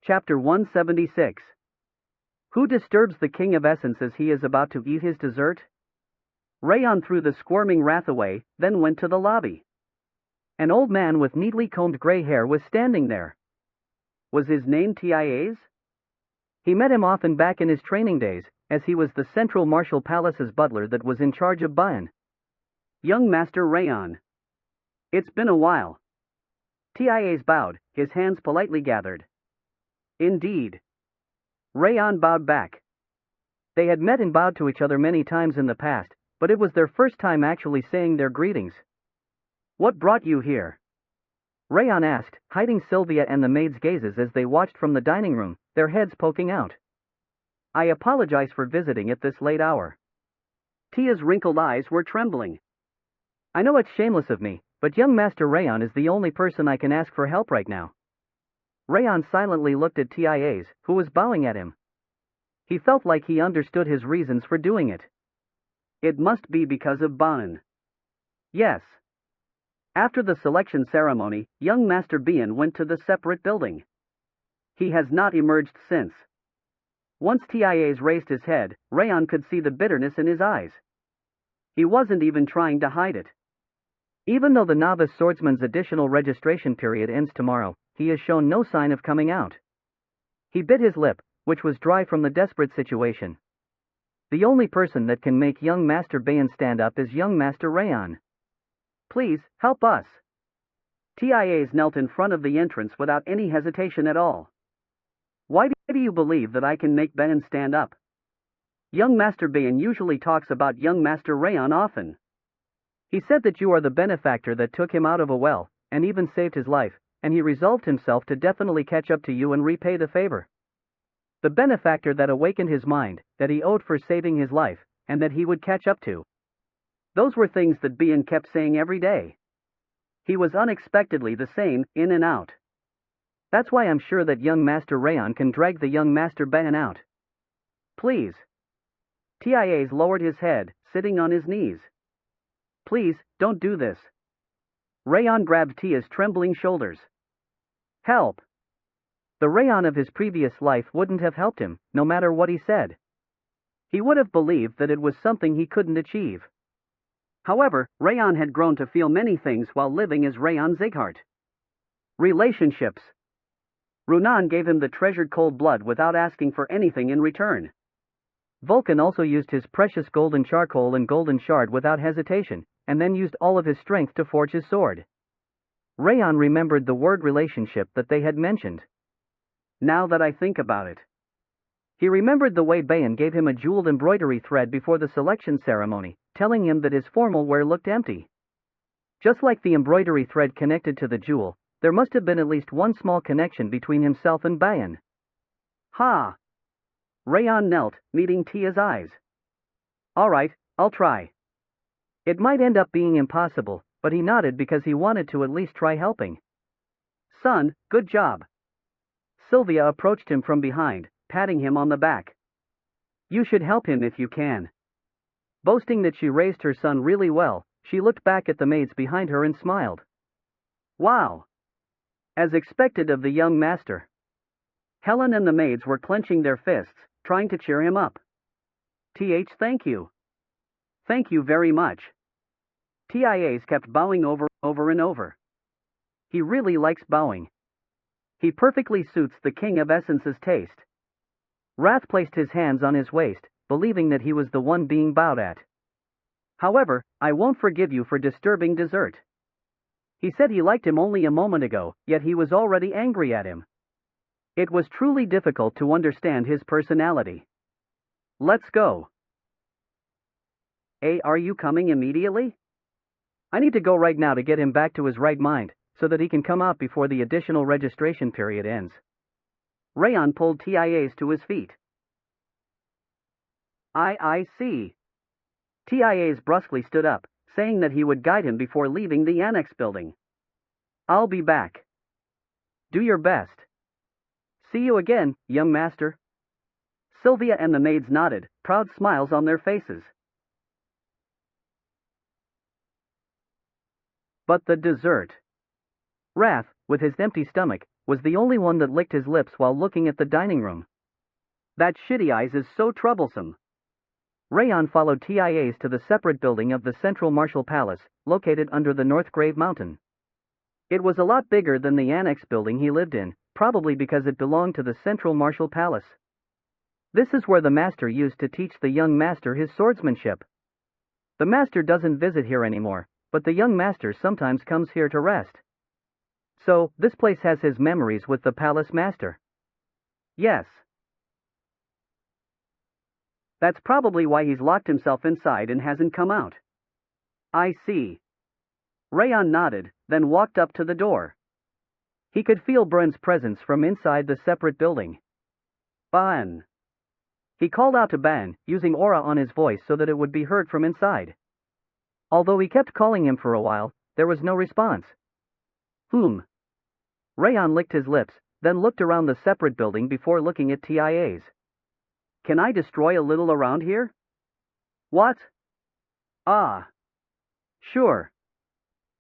Chapter 176. Who disturbs the King of Essence as he is about to eat his dessert? Raon threw the squirming wrath away, then went to the lobby. An old man with neatly combed gray hair was standing there. Was his name Tia's? He met him often back in his training days, as he was the Central Martial Palace's butler that was in charge of Bayan. Young Master Raon. It's been a while. Tia's bowed, his hands politely gathered. Indeed. Raon bowed back. They had met and bowed to each other many times in the past, but it was their first time actually saying their greetings. What brought you here? Raon asked, hiding Sylvia and the maid's gazes as they watched from the dining room, their heads poking out. I apologize for visiting at this late hour. Tia's wrinkled eyes were trembling. I know it's shameless of me, but young Master Raon is the only person I can ask for help right now. Raon silently looked at Tia's, who was bowing at him. He felt like he understood his reasons for doing it. It must be because of Bayan. Yes. After the selection ceremony, young Master Bayan went to the separate building. He has not emerged since. Once Tia's raised his head, Raon could see the bitterness in his eyes. He wasn't even trying to hide it. Even though the novice swordsman's additional registration period ends tomorrow, he has shown no sign of coming out. He bit his lip, which was dry from the desperate situation. The only person that can make young Master Bayan stand up is young Master Raon. Please, help us. Tia's knelt in front of the entrance without any hesitation at all. Why do you believe that I can make Bayan stand up? Young Master Bayan usually talks about young Master Raon often. He said that you are the benefactor that took him out of a well, and even saved his life, and he resolved himself to definitely catch up to you and repay the favor. The benefactor that awakened his mind, that he owed for saving his life, and that he would catch up to. Those were things that Bayan kept saying every day. He was unexpectedly the same, in and out. That's why I'm sure that young Master Raon can drag the young Master Bayan out. Please. Tia's lowered his head, sitting on his knees. Please, don't do this. Raon grabbed Tia's trembling shoulders. Help! The Raon of his previous life wouldn't have helped him, no matter what he said. He would have believed that it was something he couldn't achieve. However, Raon had grown to feel many things while living as Raon Zighart. Relationships. Runan gave him the treasured cold blood without asking for anything in return. Vulcan also used his precious golden charcoal and golden shard without hesitation, and then used all of his strength to forge his sword. Raon remembered the word relationship that they had mentioned. Now that I think about it. He remembered the way Bayan gave him a jeweled embroidery thread before the selection ceremony, telling him that his formal wear looked empty. Just like the embroidery thread connected to the jewel, there must have been at least one small connection between himself and Bayan. Ha! Raon knelt, meeting Tia's eyes. All right, I'll try. It might end up being impossible, but he nodded because he wanted to at least try helping. Son, good job. Sylvia approached him from behind, patting him on the back. You should help him if you can. Boasting that she raised her son really well, she looked back at the maids behind her and smiled. Wow! As expected of the young master. Helen and the maids were clenching their fists, trying to cheer him up. Thank you. Thank you very much. Tia's kept bowing over and over. He really likes bowing. He perfectly suits the King of Essence's taste. Wrath placed his hands on his waist, believing that he was the one being bowed at. However, I won't forgive you for disturbing dessert. He said he liked him only a moment ago, yet he was already angry at him. It was truly difficult to understand his personality. Let's go. Are you coming immediately? I need to go right now to get him back to his right mind, so that he can come out before the additional registration period ends. Raon pulled Tia's to his feet. I see. Tia's brusquely stood up, saying that he would guide him before leaving the annex building. I'll be back. Do your best. See you again, young master. Sylvia and the maids nodded, proud smiles on their faces. But the dessert. Wrath, with his empty stomach, was the only one that licked his lips while looking at the dining room. That shitty eyes is so troublesome. Raon followed TIAs to the separate building of the Central Martial Palace, located under the North Grave Mountain. It was a lot bigger than the annex building he lived in, probably because it belonged to the Central Martial Palace. This is where the master used to teach the young master his swordsmanship. The master doesn't visit here anymore, but the young master sometimes comes here to rest. So, this place has his memories with the palace master. Yes. That's probably why he's locked himself inside and hasn't come out. I see. Raon nodded, then walked up to the door. He could feel Brun's presence from inside the separate building. Ban. He called out to Ban, using aura on his voice so that it would be heard from inside. Although he kept calling him for a while, there was no response. Raon licked his lips, then looked around the separate building before looking at TIAs. Can I destroy a little around here? What? Ah. Sure.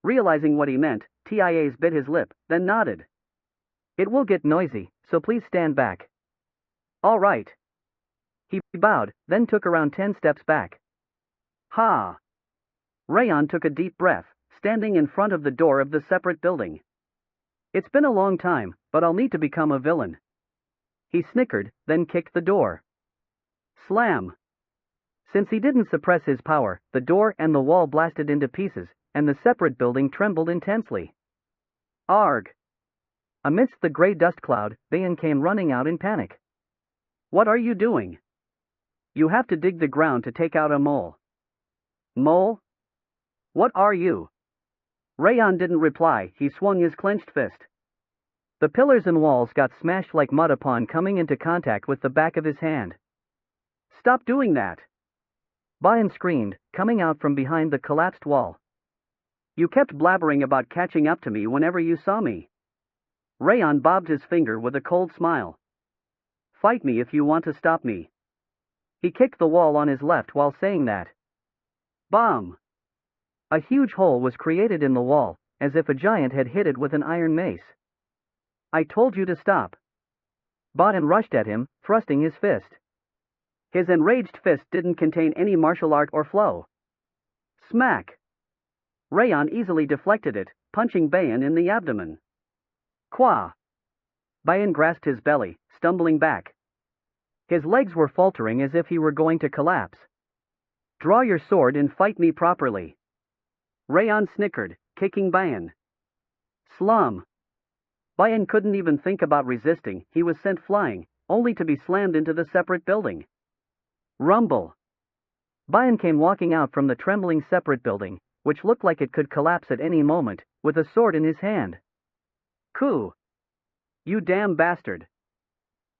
Realizing what he meant, TIAs bit his lip, then nodded. It will get noisy, so please stand back. All right. He bowed, then took around 10 steps back. Ha! Raon took a deep breath, standing in front of the door of the separate building. It's been a long time, but I'll need to become a villain. He snickered, then kicked the door. Slam! Since he didn't suppress his power, the door and the wall blasted into pieces, and the separate building trembled intensely. Arg! Amidst the gray dust cloud, Bayan came running out in panic. What are you doing? You have to dig the ground to take out a mole. Mole? What are you? Raon didn't reply, he swung his clenched fist. The pillars and walls got smashed like mud upon coming into contact with the back of his hand. Stop doing that! Bayan screamed, coming out from behind the collapsed wall. You kept blabbering about catching up to me whenever you saw me. Raon bobbed his finger with a cold smile. Fight me if you want to stop me. He kicked the wall on his left while saying that. Bomb! A huge hole was created in the wall, as if a giant had hit it with an iron mace. I told you to stop. Bayan rushed at him, thrusting his fist. His enraged fist didn't contain any martial art or flow. Smack! Raon easily deflected it, punching Bayan in the abdomen. Qua! Bayan grasped his belly, stumbling back. His legs were faltering as if he were going to collapse. Draw your sword and fight me properly. Raon snickered, kicking Bayan. Slum! Bayan couldn't even think about resisting, he was sent flying, only to be slammed into the separate building. Rumble! Bayan came walking out from the trembling separate building, which looked like it could collapse at any moment, with a sword in his hand. Ku! You damn bastard!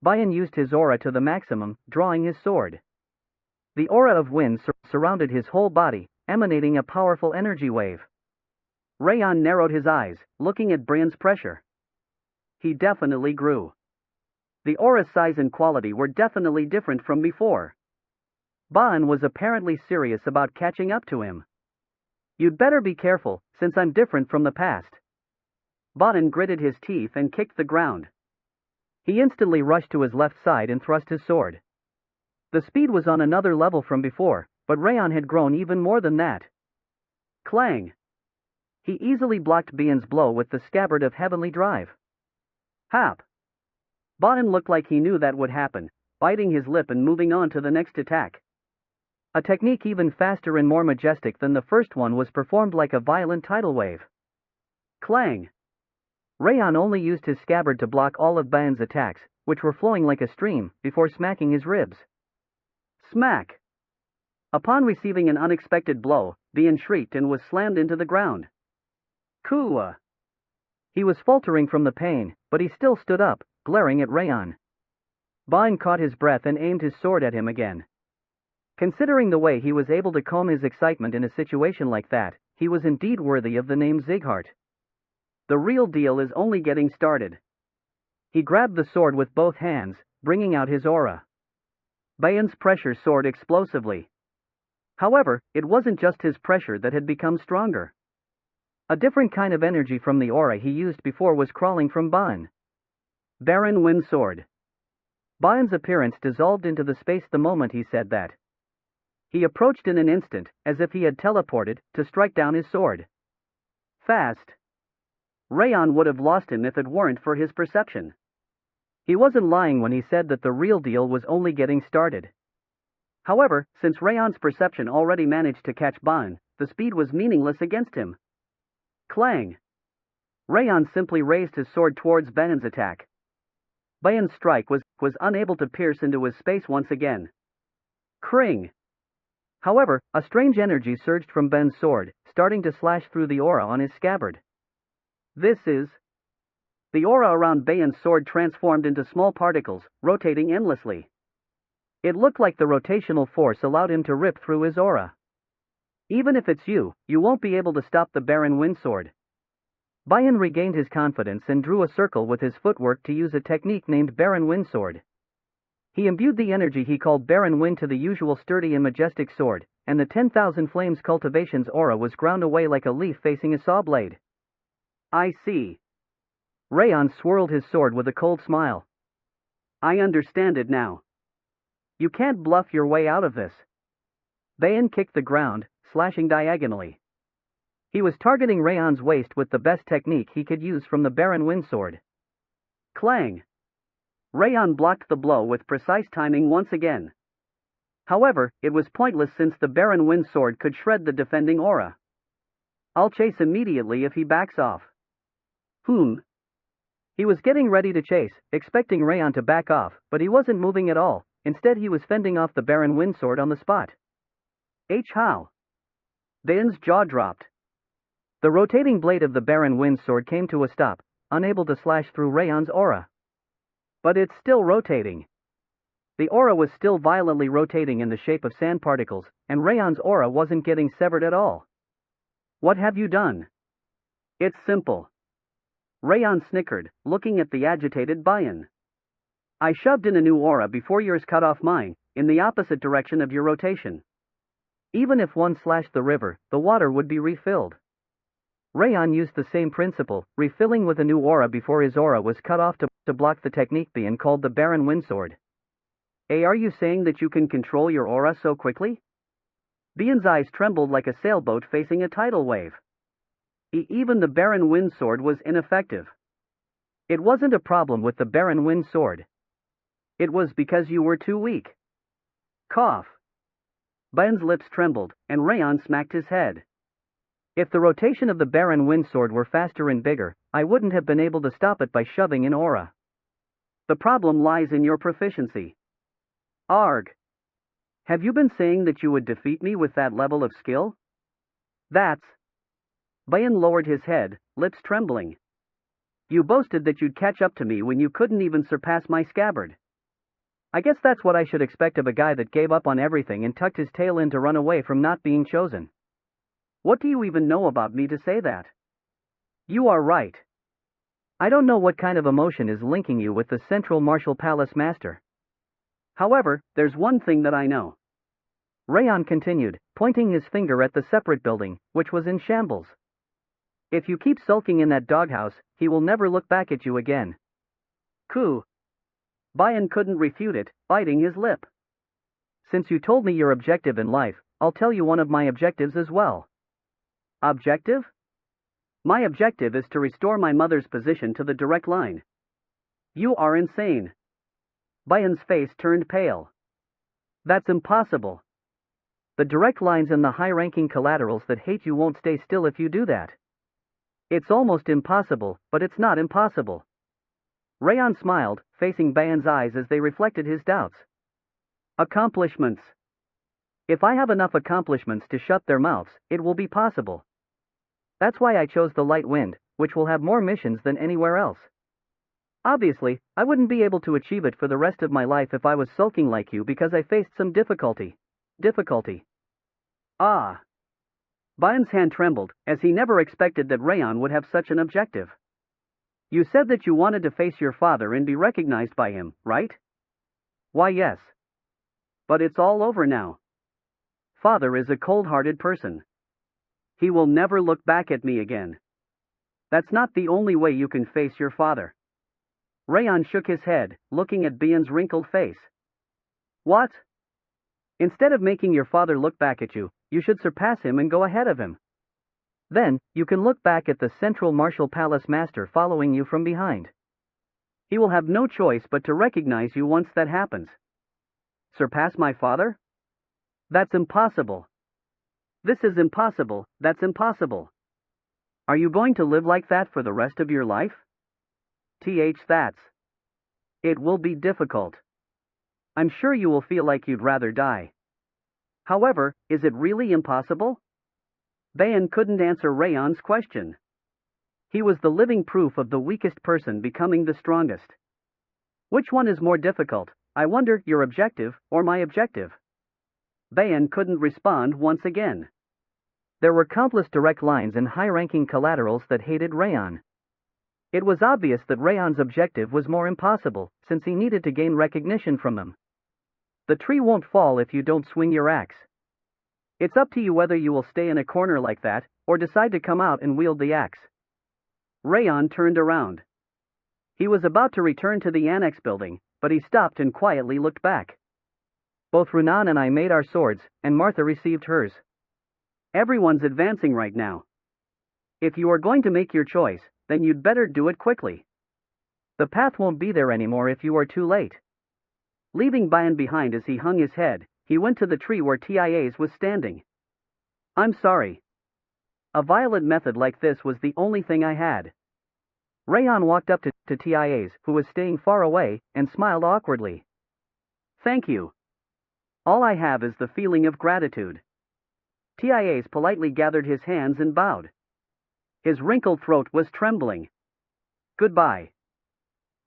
Bayan used his aura to the maximum, drawing his sword. The aura of wind surrounded his whole body, emanating a powerful energy wave. Raon narrowed his eyes, looking at Bayan's pressure. He definitely grew. The aura's size and quality were definitely different from before. Bayan was apparently serious about catching up to him. You'd better be careful, since I'm different from the past. Bayan gritted his teeth and kicked the ground. He instantly rushed to his left side and thrust his sword. The speed was on another level from before, but Raon had grown even more than that. Clang! He easily blocked Bayan's blow with the scabbard of Heavenly Drive. Hap! Bayan looked like he knew that would happen, biting his lip and moving on to the next attack. A technique even faster and more majestic than the first one was performed like a violent tidal wave. Clang! Raon only used his scabbard to block all of Bayan's attacks, which were flowing like a stream, before smacking his ribs. Smack! Upon receiving an unexpected blow, Bayan shrieked and was slammed into the ground. Kua! He was faltering from the pain, but he still stood up, glaring at Raon. Bayan caught his breath and aimed his sword at him again. Considering the way he was able to calm his excitement in a situation like that, he was indeed worthy of the name Zighart. The real deal is only getting started. He grabbed the sword with both hands, bringing out his aura. Bayan's pressure soared explosively. However, it wasn't just his pressure that had become stronger. A different kind of energy from the aura he used before was crawling from Bayan. Barren Wind Sword. Bayan's appearance dissolved into the space the moment he said that. He approached in an instant, as if he had teleported, to strike down his sword. Fast. Raon would have lost him if it weren't for his perception. He wasn't lying when he said that the real deal was only getting started. However, since Raon's perception already managed to catch Bayan, the speed was meaningless against him. Clang! Raon simply raised his sword towards Bayan's attack. Bayan's strike was unable to pierce into his space once again. Kring! However, a strange energy surged from Bayan's sword, starting to slash through the aura on his scabbard. This is... The aura around Bayan's sword transformed into small particles, rotating endlessly. It looked like the rotational force allowed him to rip through his aura. Even if it's you won't be able to stop the Barren Wind Sword. Bayan regained his confidence and drew a circle with his footwork to use a technique named Barren Wind Sword. He imbued the energy he called Barren Wind to the usual sturdy and majestic sword, and the 10,000 Flames cultivation's aura was ground away like a leaf facing a saw blade. I see. Raon swirled his sword with a cold smile. I understand it now. You can't bluff your way out of this. Bayan kicked the ground, slashing diagonally. He was targeting Raon's waist with the best technique he could use from the Barren Wind Sword. Clang! Raon blocked the blow with precise timing once again. However, it was pointless since the Barren Wind Sword could shred the defending aura. I'll chase immediately if he backs off. He was getting ready to chase, expecting Raon to back off, but he wasn't moving at all. Instead he was fending off the Barren Wind Sword on the spot. How? Bayan's jaw dropped. The rotating blade of the Barren Wind Sword came to a stop, unable to slash through Raon's aura. But it's still rotating. The aura was still violently rotating in the shape of sand particles, and Raon's aura wasn't getting severed at all. What have you done? It's simple. Raon snickered, looking at the agitated Bayan. I shoved in a new aura before yours cut off mine, in the opposite direction of your rotation. Even if one slashed the river, the water would be refilled. Raon used the same principle, refilling with a new aura before his aura was cut off to block the technique Bayan called the Barren Wind Sword. Are you saying that you can control your aura so quickly? Bayan's eyes trembled like a sailboat facing a tidal wave. Even the Barren Wind Sword was ineffective. It wasn't a problem with the Barren Wind Sword. It was because you were too weak. Cough. Bayan's lips trembled, and Raon smacked his head. If the rotation of the Barren Wind Sword were faster and bigger, I wouldn't have been able to stop it by shoving in aura. The problem lies in your proficiency. Arg. Have you been saying that you would defeat me with that level of skill? That's... Bayan lowered his head, lips trembling. You boasted that you'd catch up to me when you couldn't even surpass my scabbard. I guess that's what I should expect of a guy that gave up on everything and tucked his tail in to run away from not being chosen. What do you even know about me to say that? You are right. I don't know what kind of emotion is linking you with the Central Martial Palace Master. However, there's one thing that I know. Raon continued, pointing his finger at the separate building, which was in shambles. If you keep sulking in that doghouse, he will never look back at you again. Coup. Bayan couldn't refute it, biting his lip. Since you told me your objective in life, I'll tell you one of my objectives as well. Objective? My objective is to restore my mother's position to the direct line. You are insane. Bayan's face turned pale. That's impossible. The direct lines and the high-ranking collaterals that hate you won't stay still if you do that. It's almost impossible, but it's not impossible. Raon smiled, facing Bayan's eyes as they reflected his doubts. Accomplishments. If I have enough accomplishments to shut their mouths, it will be possible. That's why I chose the Light Wind, which will have more missions than anywhere else. Obviously, I wouldn't be able to achieve it for the rest of my life if I was sulking like you because I faced some difficulty. Ah. Bayan's hand trembled, as he never expected that Raon would have such an objective. You said that you wanted to face your father and be recognized by him, right? Why, yes. But it's all over now. Father is a cold-hearted person. He will never look back at me again. That's not the only way you can face your father. Raon shook his head, looking at Bian's wrinkled face. What? Instead of making your father look back at you, you should surpass him and go ahead of him. Then, you can look back at the central martial palace master following you from behind. He will have no choice but to recognize you once that happens. Surpass my father? That's impossible. This is impossible, that's impossible. Are you going to live like that for the rest of your life? That's. It will be difficult. I'm sure you will feel like you'd rather die. However, is it really impossible? Bayan couldn't answer Raon's question. He was the living proof of the weakest person becoming the strongest. Which one is more difficult, I wonder, your objective, or my objective? Bayan couldn't respond once again. There were countless direct lines and high-ranking collaterals that hated Raon. It was obvious that Raon's objective was more impossible, since he needed to gain recognition from them. The tree won't fall if you don't swing your axe. It's up to you whether you will stay in a corner like that, or decide to come out and wield the axe. Raon turned around. He was about to return to the annex building, but he stopped and quietly looked back. Both Renan and I made our swords, and Martha received hers. Everyone's advancing right now. If you are going to make your choice, then you'd better do it quickly. The path won't be there anymore if you are too late. Leaving Bayan behind as he hung his head, he went to the tree where Tia's was standing. I'm sorry. A violent method like this was the only thing I had. Raon walked up to Tia's, who was staying far away, and smiled awkwardly. Thank you. All I have is the feeling of gratitude. Tia's politely gathered his hands and bowed. His wrinkled throat was trembling. Goodbye.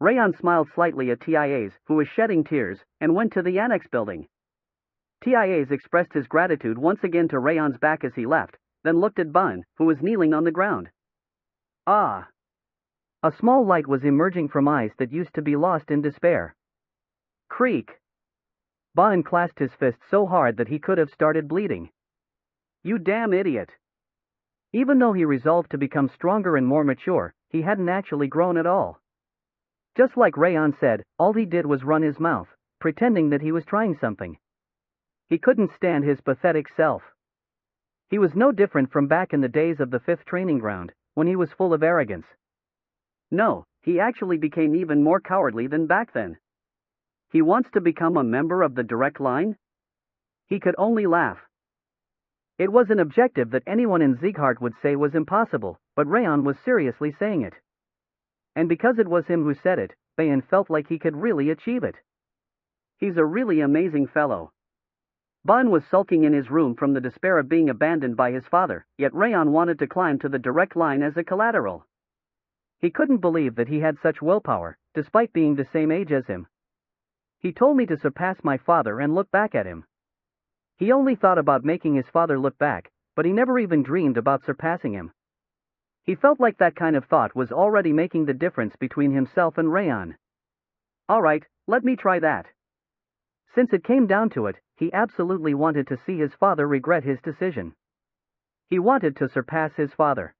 Raon smiled slightly at Tia's, who was shedding tears, and went to the annex building. Tia's expressed his gratitude once again to Raon's back as he left, then looked at Bun, who was kneeling on the ground. Ah! A small light was emerging from eyes that used to be lost in despair. Creak! Bun clasped his fist so hard that he could have started bleeding. You damn idiot! Even though he resolved to become stronger and more mature, he hadn't actually grown at all. Just like Raon said, all he did was run his mouth, pretending that he was trying something. He couldn't stand his pathetic self. He was no different from back in the days of the 5th training ground, when he was full of arrogance. No, he actually became even more cowardly than back then. He wants to become a member of the direct line? He could only laugh. It was an objective that anyone in Sieghart would say was impossible, but Raon was seriously saying it. And because it was him who said it, Bayan felt like he could really achieve it. He's a really amazing fellow. Bun was sulking in his room from the despair of being abandoned by his father, yet Raon wanted to climb to the direct line as a collateral. He couldn't believe that he had such willpower, despite being the same age as him. He told me to surpass my father and look back at him. He only thought about making his father look back, but he never even dreamed about surpassing him. He felt like that kind of thought was already making the difference between himself and Raon. All right, let me try that. Since it came down to it, he absolutely wanted to see his father regret his decision. He wanted to surpass his father.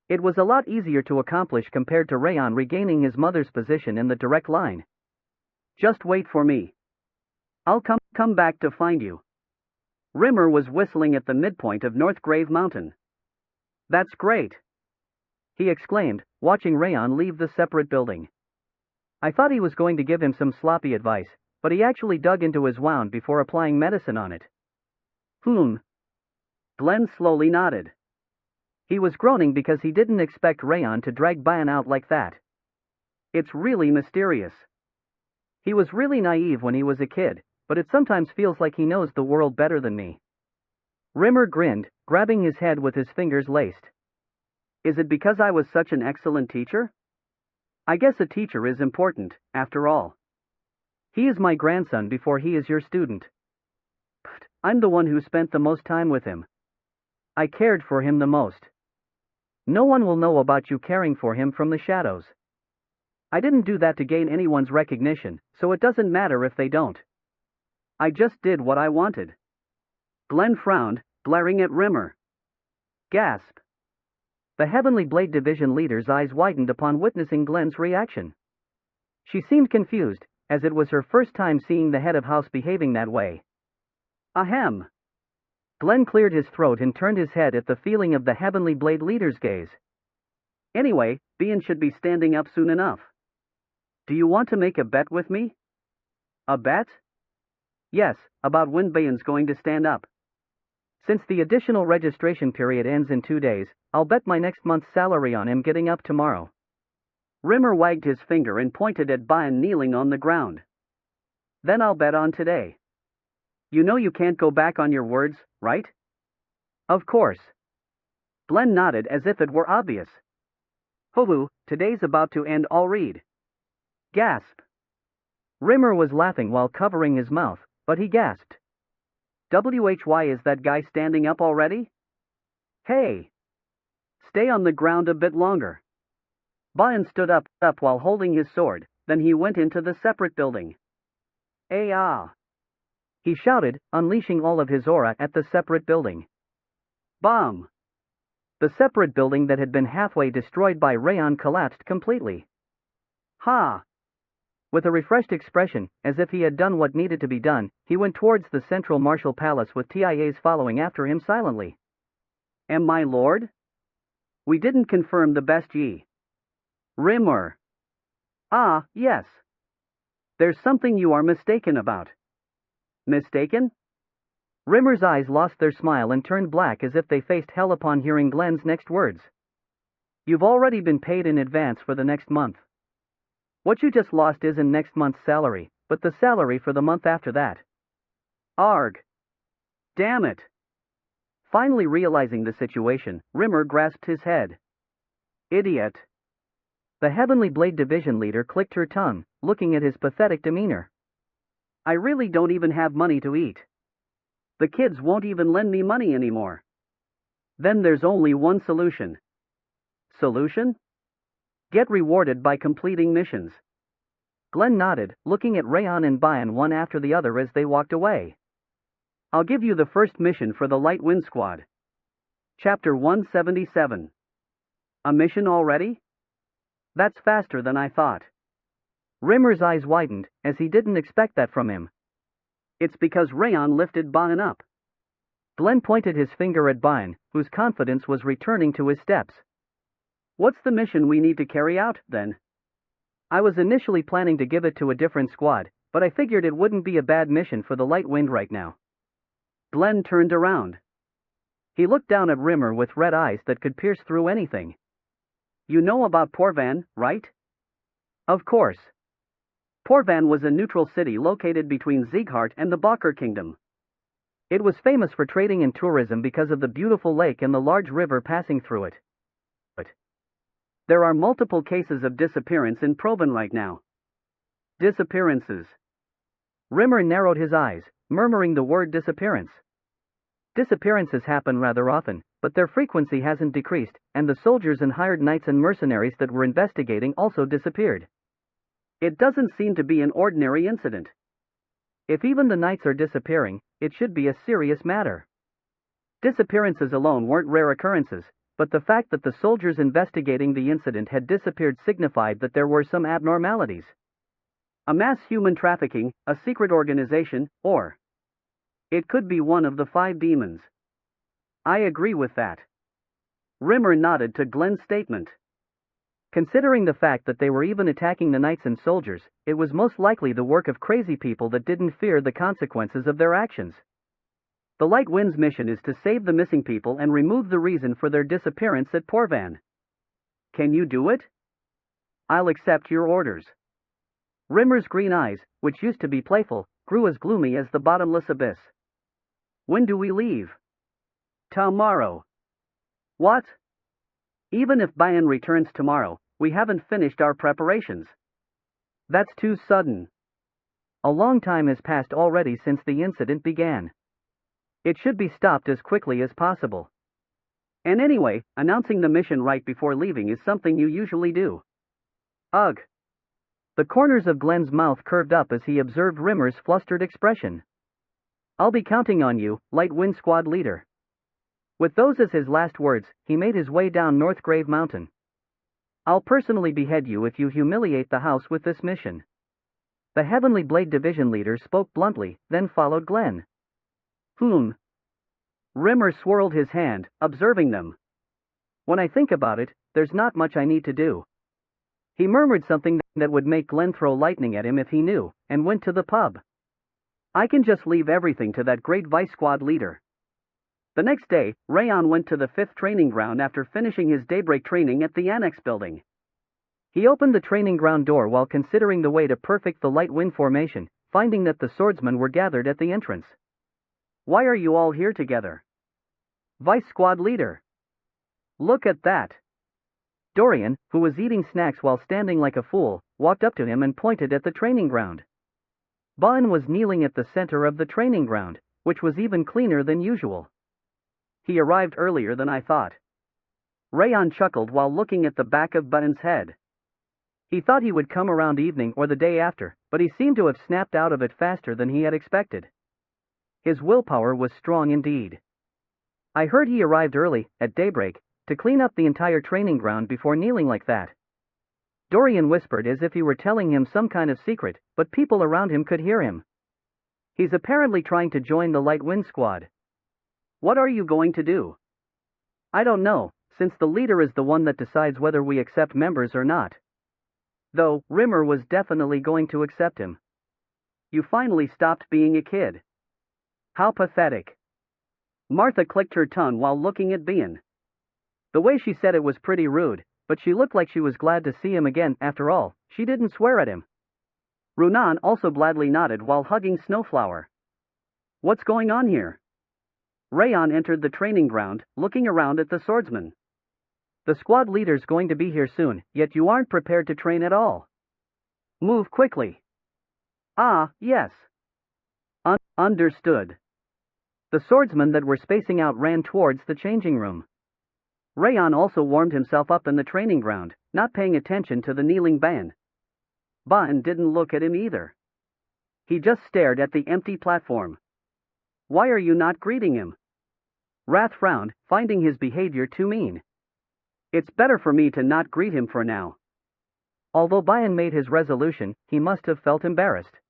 It was a lot easier to accomplish compared to Raon regaining his mother's position in the direct line. Just wait for me. I'll come back to find you. Rimmer was whistling at the midpoint of North Grave Mountain. That's great! He exclaimed, watching Raon leave the separate building. I thought he was going to give him some sloppy advice, but he actually dug into his wound before applying medicine on it. Glenn slowly nodded. He was groaning because he didn't expect Raon to drag Bayan out like that. It's really mysterious. He was really naive when he was a kid, but it sometimes feels like he knows the world better than me. Rimmer grinned, grabbing his head with his fingers laced. Is it because I was such an excellent teacher? I guess a teacher is important, after all. He is my grandson before he is your student. But I'm the one who spent the most time with him. I cared for him the most. No one will know about you caring for him from the shadows. I didn't do that to gain anyone's recognition, so it doesn't matter if they don't. I just did what I wanted. Glenn frowned, glaring at Rimmer. Gasp. The Heavenly Blade Division leader's eyes widened upon witnessing Glenn's reaction. She seemed confused, as it was her first time seeing the head of house behaving that way. Ahem. Glenn cleared his throat and turned his head at the feeling of the Heavenly Blade leader's gaze. Anyway, Bian should be standing up soon enough. Do you want to make a bet with me? A bet? Yes, about when Bian's going to stand up. Since the additional registration period ends in 2 days, I'll bet my next month's salary on him getting up tomorrow. Rimmer wagged his finger and pointed at Bian kneeling on the ground. Then I'll bet on today. You know you can't go back on your words, right? Of course. Glenn nodded as if it were obvious. Hoo-hoo, today's about to end, I'll read. Gasp. Rimmer was laughing while covering his mouth, but he gasped. Why is that guy standing up already? Hey! Stay on the ground a bit longer. Bian stood up while holding his sword, then he went into the separate building. Ah! He shouted, unleashing all of his aura at the separate building. Bomb! The separate building that had been halfway destroyed by Raon collapsed completely. Ha! With a refreshed expression, as if he had done what needed to be done, he went towards the central martial palace with TIAs following after him silently. Am my lord? We didn't confirm the best ye. Rimmer. Ah, yes. There's something you are mistaken about. Mistaken? Rimmer's eyes lost their smile and turned black as if they faced hell upon hearing Glenn's next words. You've already been paid in advance for the next month. What you just lost isn't next month's salary, but the salary for the month after that. Arg. Damn it. Finally realizing the situation, Rimmer grasped his head. Idiot. The Heavenly Blade Division leader clicked her tongue, looking at his pathetic demeanor. I really don't even have money to eat. The kids won't even lend me money anymore. Then there's only one solution. Solution? Get rewarded by completing missions. Glenn nodded, looking at Raon and Bian one after the other as they walked away. I'll give you the first mission for the Light Wind Squad. Chapter 177. A mission already? That's faster than I thought. Rimmer's eyes widened, as he didn't expect that from him. It's because Raon lifted Bian up. Glenn pointed his finger at Bian, whose confidence was returning to his steps. What's the mission we need to carry out, then? I was initially planning to give it to a different squad, but I figured it wouldn't be a bad mission for the Light Wind right now. Glenn turned around. He looked down at Rimmer with red eyes that could pierce through anything. You know about Porvan, right? Of course. Porvan was a neutral city located between Sieghart and the Bakr Kingdom. It was famous for trading and tourism because of the beautiful lake and the large river passing through it. But there are multiple cases of disappearance in Porvan right now. Disappearances. Rimmer narrowed his eyes, murmuring the word disappearance. Disappearances happen rather often, but their frequency hasn't decreased, and the soldiers and hired knights and mercenaries that were investigating also disappeared. It doesn't seem to be an ordinary incident. If even the knights are disappearing, it should be a serious matter. Disappearances alone weren't rare occurrences, but the fact that the soldiers investigating the incident had disappeared signified that there were some abnormalities. A mass human trafficking, a secret organization, or it could be one of the 5 demons. I agree with that. Rimmer nodded to Glenn's statement. Considering the fact that they were even attacking the knights and soldiers, it was most likely the work of crazy people that didn't fear the consequences of their actions. The Light Wind's mission is to save the missing people and remove the reason for their disappearance at Porvan. Can you do it? I'll accept your orders. Rimmer's green eyes, which used to be playful, grew as gloomy as the bottomless abyss. When do we leave? Tomorrow. What? Even if Bian returns tomorrow, we haven't finished our preparations. That's too sudden. A long time has passed already since the incident began. It should be stopped as quickly as possible. And anyway, announcing the mission right before leaving is something you usually do. Ugh. The corners of Glenn's mouth curved up as he observed Rimmer's flustered expression. I'll be counting on you, Light Wind Squad leader. With those as his last words, he made his way down North Grave Mountain. I'll personally behead you if you humiliate the house with this mission. The Heavenly Blade Division leader spoke bluntly, then followed Glenn. Rimmer swirled his hand, observing them. When I think about it, there's not much I need to do. He murmured something that would make Glenn throw lightning at him if he knew, and went to the pub. I can just leave everything to that great Vice Squad leader. The next day, Raon went to the 5th training ground after finishing his daybreak training at the Annex building. He opened the training ground door while considering the way to perfect the light wind formation, finding that the swordsmen were gathered at the entrance. Why are you all here together? Vice Squad leader. Look at that. Dorian, who was eating snacks while standing like a fool, walked up to him and pointed at the training ground. Baen was kneeling at the center of the training ground, which was even cleaner than usual. He arrived earlier than I thought. Raon chuckled while looking at the back of Baen's head. He thought he would come around evening or the day after, but he seemed to have snapped out of it faster than he had expected. His willpower was strong indeed. I heard he arrived early, at daybreak, to clean up the entire training ground before kneeling like that. Dorian whispered as if he were telling him some kind of secret, but people around him could hear him. He's apparently trying to join the Light Wind Squad. What are you going to do? I don't know, since the leader is the one that decides whether we accept members or not. Though, Rimmer was definitely going to accept him. You finally stopped being a kid. How pathetic. Martha clicked her tongue while looking at Baen. The way she said it was pretty rude, but she looked like she was glad to see him again. After all, she didn't swear at him. Runan also gladly nodded while hugging Snowflower. What's going on here? Raon entered the training ground, looking around at the swordsman. The squad leader's going to be here soon, yet you aren't prepared to train at all. Move quickly. Ah, yes. Understood. The swordsmen that were spacing out ran towards the changing room. Raon also warmed himself up in the training ground, not paying attention to the kneeling Baen. Baen didn't look at him either. He just stared at the empty platform. Why are you not greeting him? Wrath frowned, finding his behavior too mean. It's better for me to not greet him for now. Although Baen made his resolution, he must have felt embarrassed.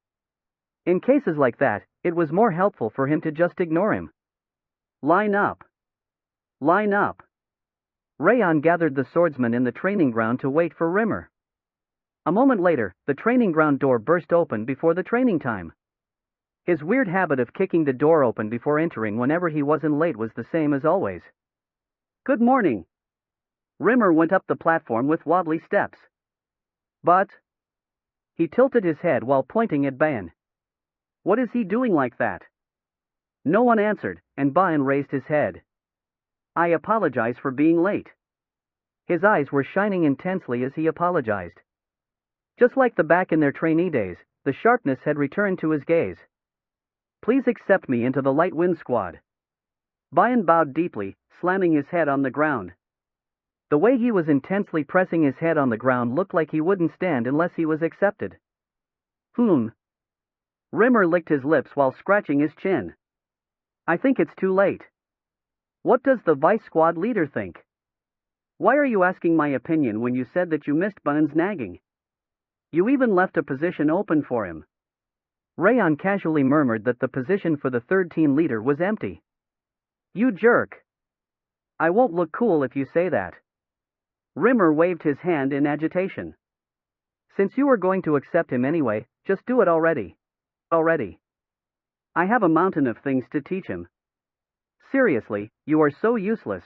In cases like that, it was more helpful for him to just ignore him. Line up. Line up. Raon gathered the swordsmen in the training ground to wait for Rimmer. A moment later, the training ground door burst open before the training time. His weird habit of kicking the door open before entering whenever he wasn't late was the same as always. Good morning. Rimmer went up the platform with wobbly steps. But... He tilted his head while pointing at Baen. What is he doing like that? No one answered, and Baen raised his head. I apologize for being late. His eyes were shining intensely as he apologized. Just like the back in their trainee days, the sharpness had returned to his gaze. Please accept me into the Light Wind Squad. Baen bowed deeply, slamming his head on the ground. The way he was intensely pressing his head on the ground looked like he wouldn't stand unless he was accepted. Rimmer licked his lips while scratching his chin. I think it's too late. What does the Vice Squad leader think? Why are you asking my opinion when you said that you missed Baen's nagging? You even left a position open for him. Raon casually murmured that the position for the third team leader was empty. You jerk. I won't look cool if you say that. Rimmer waved his hand in agitation. Since you were going to accept him anyway, just do it already. I have a mountain of things to teach him. Seriously, you are so useless.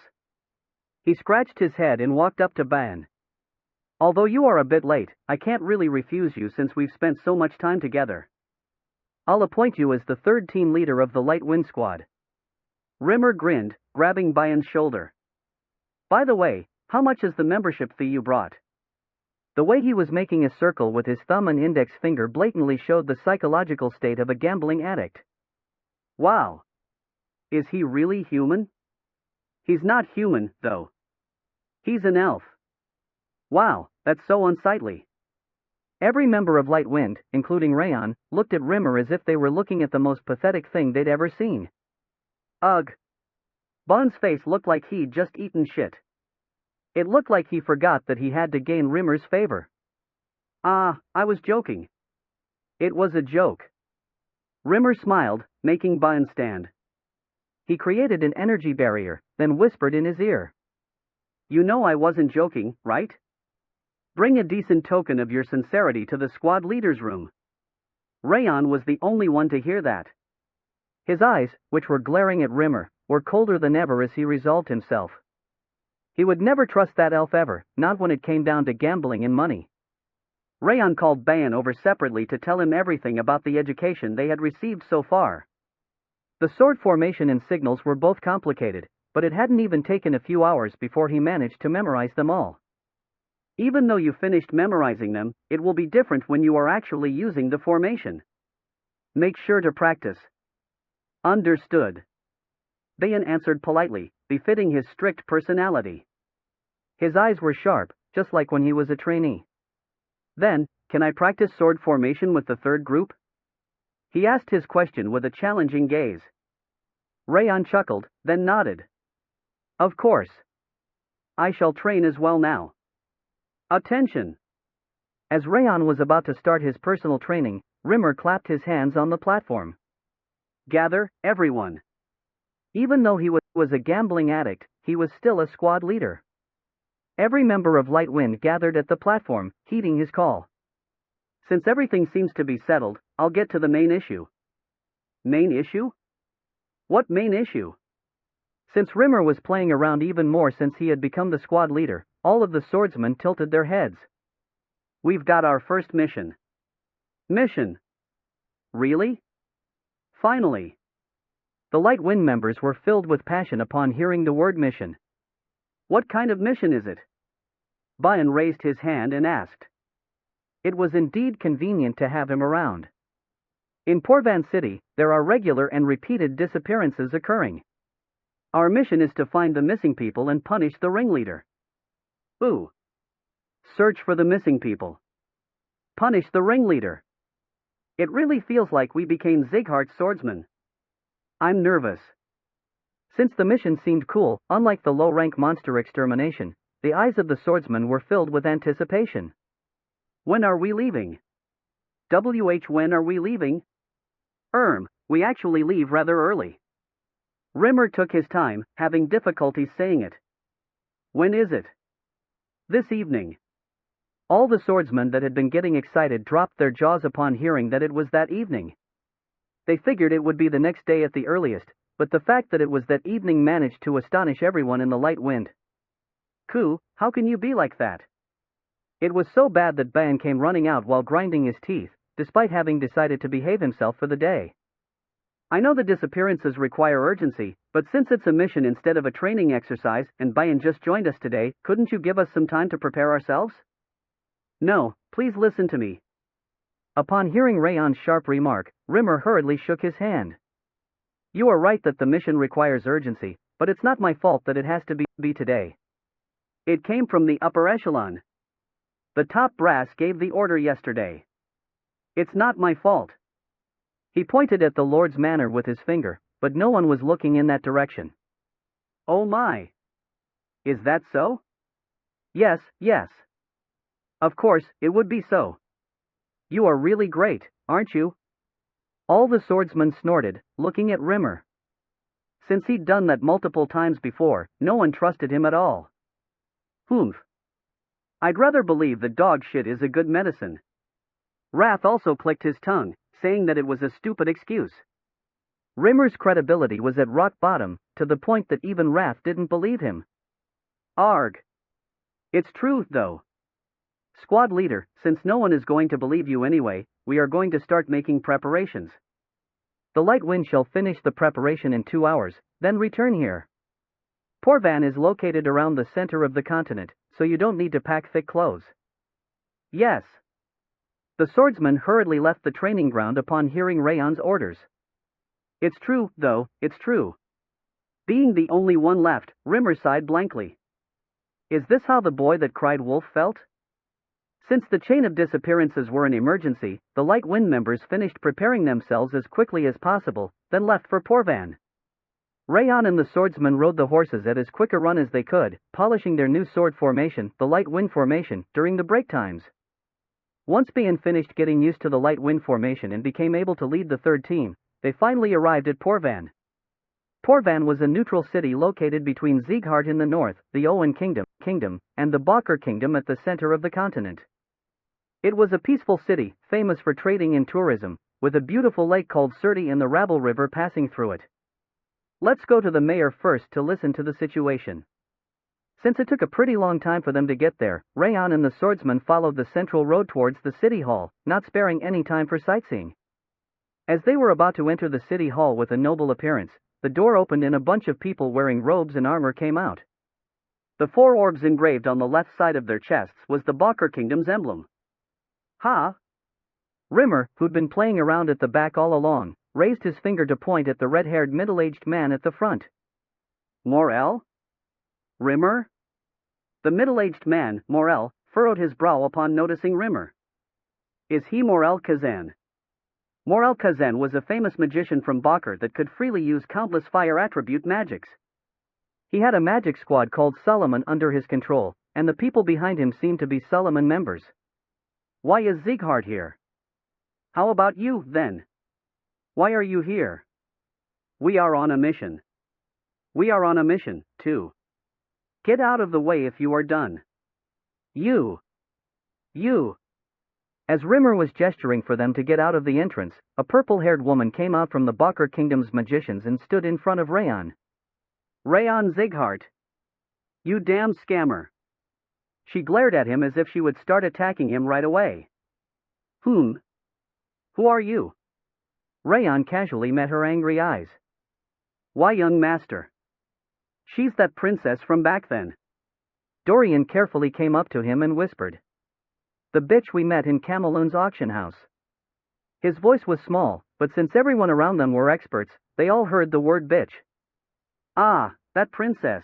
He scratched his head and walked up to Baen. Although you are a bit late, I can't really refuse you since we've spent so much time together. I'll appoint you as the third team leader of the Light Wind Squad. Rimmer grinned, grabbing Baen's shoulder. By the way, how much is the membership fee you brought? The way he was making a circle with his thumb and index finger blatantly showed the psychological state of a gambling addict. Wow. Is he really human? He's not human, though. He's an elf. Wow, that's so unsightly. Every member of Light Wind, including Raon, looked at Rimmer as if they were looking at the most pathetic thing they'd ever seen. Ugh. Baen's face looked like he'd just eaten shit. It looked like he forgot that he had to gain Rimmer's favor. Ah, I was joking. It was a joke. Rimmer smiled, making Bayan stand. He created an energy barrier, then whispered in his ear. You know I wasn't joking, right? Bring a decent token of your sincerity to the squad leader's room. Raon was the only one to hear that. His eyes, which were glaring at Rimmer, were colder than ever as he resolved himself. He would never trust that elf ever, not when it came down to gambling and money. Raon called Bayan over separately to tell him everything about the education they had received so far. The sword formation and signals were both complicated, but it hadn't even taken a few hours before he managed to memorize them all. Even though you finished memorizing them, it will be different when you are actually using the formation. Make sure to practice. Understood. Bayan answered politely, befitting his strict personality. His eyes were sharp, just like when he was a trainee. Then, can I practice sword formation with the third group? He asked his question with a challenging gaze. Raon chuckled, then nodded. Of course. I shall train as well now. Attention! As Raon was about to start his personal training, Rimmer clapped his hands on the platform. Gather, everyone. Even though he was a gambling addict, he was still a squad leader. Every member of Light Wind gathered at the platform, heeding his call. Since everything seems to be settled, I'll get to the main issue. Main issue? What main issue? Since Rimmer was playing around even more since he had become the squad leader, all of the swordsmen tilted their heads. We've got our first mission. Mission? Really? Finally. The Light Wind members were filled with passion upon hearing the word mission. What kind of mission is it? Bayan raised his hand and asked. It was indeed convenient to have him around. In Porvan City, there are regular and repeated disappearances occurring. Our mission is to find the missing people and punish the ringleader. Ooh. Search for the missing people. Punish the ringleader. It really feels like we became Zighart's swordsmen. I'm nervous. Since the mission seemed cool, unlike the low-rank monster extermination, the eyes of the swordsmen were filled with anticipation. When are we leaving? When are we leaving? We actually leave rather early. Rimmer took his time, having difficulty saying it. When is it? This evening. All the swordsmen that had been getting excited dropped their jaws upon hearing that it was that evening. They figured it would be the next day at the earliest, but the fact that it was that evening managed to astonish everyone in the Light Wind. Ku, how can you be like that? It was so bad that Bayan came running out while grinding his teeth, despite having decided to behave himself for the day. I know the disappearances require urgency, but since it's a mission instead of a training exercise and Bayan just joined us today, couldn't you give us some time to prepare ourselves? No, please listen to me. Upon hearing Raon's sharp remark, Rimmer hurriedly shook his hand. You are right that the mission requires urgency, but it's not my fault that it has to be today. It came from the upper echelon. The top brass gave the order yesterday. It's not my fault. He pointed at the Lord's manor with his finger, but no one was looking in that direction. Oh my! Is that so? Yes. Of course, it would be so. You are really great, aren't you? All the swordsmen snorted, looking at Rimmer. Since he'd done that multiple times before, no one trusted him at all. Humph. I'd rather believe that dog shit is a good medicine. Wrath also clicked his tongue, saying that it was a stupid excuse. Rimmer's credibility was at rock bottom, to the point that even Wrath didn't believe him. Arg. It's true, though. Squad leader, since no one is going to believe you anyway, we are going to start making preparations. The Light Wind shall finish the preparation in 2 hours, then return here. Porvan is located around the center of the continent, so you don't need to pack thick clothes. Yes. The swordsman hurriedly left the training ground upon hearing Raon's orders. It's true, though, it's true. Being the only one left, Rimmer sighed blankly. Is this how the boy that cried wolf felt? Since the chain of disappearances were an emergency, the Light Wind members finished preparing themselves as quickly as possible, then left for Porvan. Raon and the swordsman rode the horses at as quick a run as they could, polishing their new sword formation, the light wind formation, during the break times. Once Bayan finished getting used to the light wind formation and became able to lead the third team, they finally arrived at Porvan. Porvan was a neutral city located between Sieghart in the north, the Owen Kingdom, and the Bakr Kingdom at the center of the continent. It was a peaceful city, famous for trading and tourism, with a beautiful lake called Sirti and the Rabble River passing through it. Let's go to the mayor first to listen to the situation. Since it took a pretty long time for them to get there, Raon and the swordsman followed the central road towards the city hall, not sparing any time for sightseeing. As they were about to enter the city hall with a noble appearance, the door opened and a bunch of people wearing robes and armor came out. The four orbs engraved on the left side of their chests was the Bakr Kingdom's emblem. Ha! Rimmer, who'd been playing around at the back all along, raised his finger to point at the red-haired middle-aged man at the front. Morel? Rimmer? The middle-aged man, Morel, furrowed his brow upon noticing Rimmer. Is he Morel Kazan? Morel Kazan was a famous magician from Bakr that could freely use countless fire attribute magics. He had a magic squad called Solomon under his control, and the people behind him seemed to be Solomon members. Why is Sieghart here? How about you, then? Why are you here? We are on a mission. We are on a mission, too. Get out of the way if you are done. You. As Rimmer was gesturing for them to get out of the entrance, a purple-haired woman came out from the Bakr Kingdom's magicians and stood in front of Raon. Raon Sieghart. You damn scammer. She glared at him as if she would start attacking him right away. Who are you? Raon casually met her angry eyes. Why, young master? She's that princess from back then. Dorian carefully came up to him and whispered. The bitch we met in Cameloon's auction house. His voice was small, but since everyone around them were experts, they all heard the word bitch. Ah, that princess.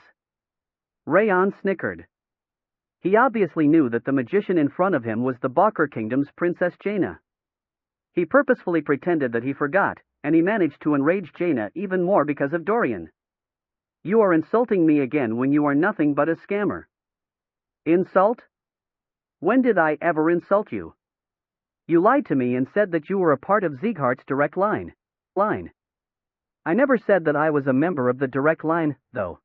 Raon snickered. He obviously knew that the magician in front of him was the Bakr Kingdom's Princess Jaina. He purposefully pretended that he forgot, and he managed to enrage Jaina even more because of Dorian. You are insulting me again when you are nothing but a scammer. Insult? When did I ever insult you? You lied to me and said that you were a part of Sieghart's direct line. I never said that I was a member of the direct line, though.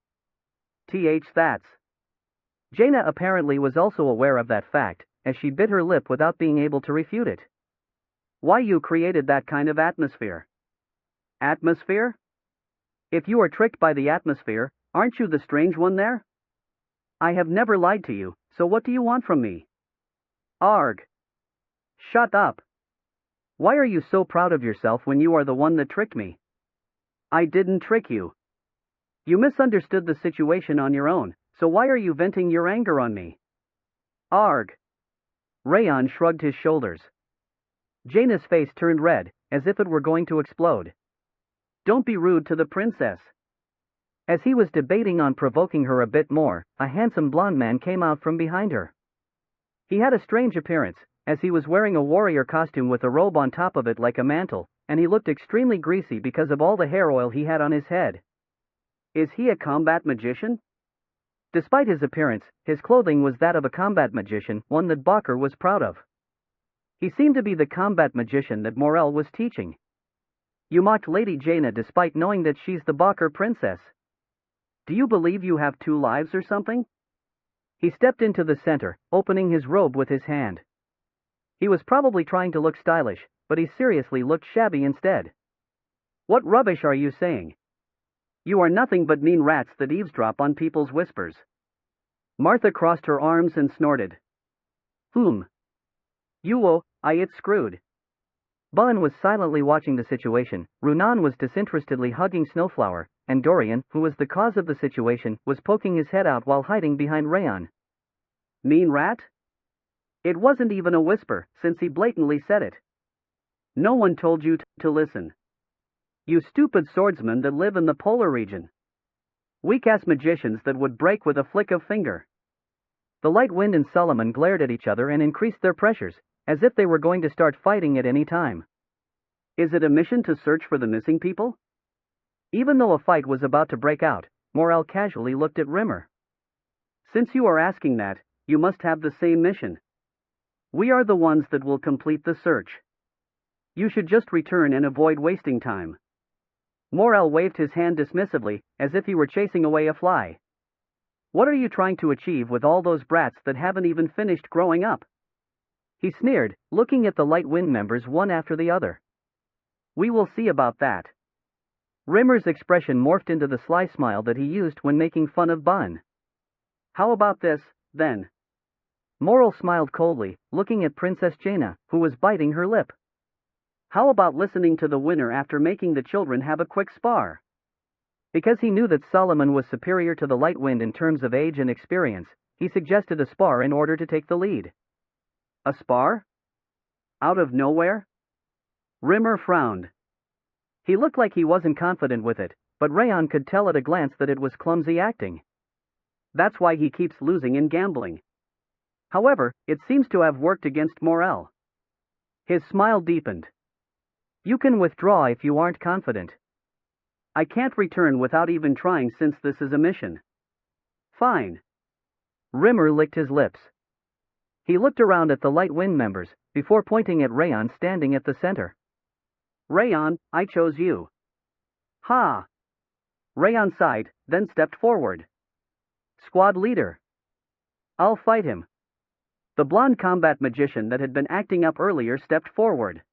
That's. Jaina apparently was also aware of that fact, as she bit her lip without being able to refute it. Why you created that kind of atmosphere? Atmosphere? If you are tricked by the atmosphere, aren't you the strange one there? I have never lied to you, so what do you want from me? Arg. Shut up. Why are you so proud of yourself when you are the one that tricked me? I didn't trick you. You misunderstood the situation on your own, so why are you venting your anger on me? Arg. Raon shrugged his shoulders. Jaina's face turned red, as if it were going to explode. Don't be rude to the princess. As he was debating on provoking her a bit more, a handsome blonde man came out from behind her. He had a strange appearance, as he was wearing a warrior costume with a robe on top of it like a mantle, and he looked extremely greasy because of all the hair oil he had on his head. Is he a combat magician? Despite his appearance, his clothing was that of a combat magician, one that Bakr was proud of. He seemed to be the combat magician that Morel was teaching. You mocked Lady Jaina despite knowing that she's the Bakr princess. Do you believe you have two lives or something? He stepped into the center, opening his robe with his hand. He was probably trying to look stylish, but he seriously looked shabby instead. What rubbish are you saying? You are nothing but mean rats that eavesdrop on people's whispers. Martha crossed her arms and snorted. It's screwed. Bun was silently watching the situation, Runan was disinterestedly hugging Snowflower, and Dorian, who was the cause of the situation, was poking his head out while hiding behind Raon. Mean rat? It wasn't even a whisper, since he blatantly said it. No one told you to listen. You stupid swordsmen that live in the polar region. Weak-ass magicians that would break with a flick of finger. The Light Wind and Solomon glared at each other and increased their pressures, as if they were going to start fighting at any time. Is it a mission to search for the missing people? Even though a fight was about to break out, Morel casually looked at Rimmer. Since you are asking that, you must have the same mission. We are the ones that will complete the search. You should just return and avoid wasting time. Morel waved his hand dismissively, as if he were chasing away a fly. What are you trying to achieve with all those brats that haven't even finished growing up? He sneered, looking at the Light Wind members one after the other. We will see about that. Rimmer's expression morphed into the sly smile that he used when making fun of Bun. How about this, then? Morel smiled coldly, looking at Princess Jaina, who was biting her lip. How about listening to the winner after making the children have a quick spar? Because he knew that Solomon was superior to the Light Wind in terms of age and experience, he suggested a spar in order to take the lead. A spar? Out of nowhere? Rimmer frowned. He looked like he wasn't confident with it, but Raon could tell at a glance that it was clumsy acting. That's why he keeps losing in gambling. However, it seems to have worked against Morel. His smile deepened. You can withdraw if you aren't confident. I can't return without even trying since this is a mission. Fine. Rimmer licked his lips. He looked around at the Light Wind members, before pointing at Raon standing at the center. Raon, I chose you. Ha! Raon sighed, then stepped forward. Squad leader. I'll fight him. The blonde combat magician that had been acting up earlier stepped forward.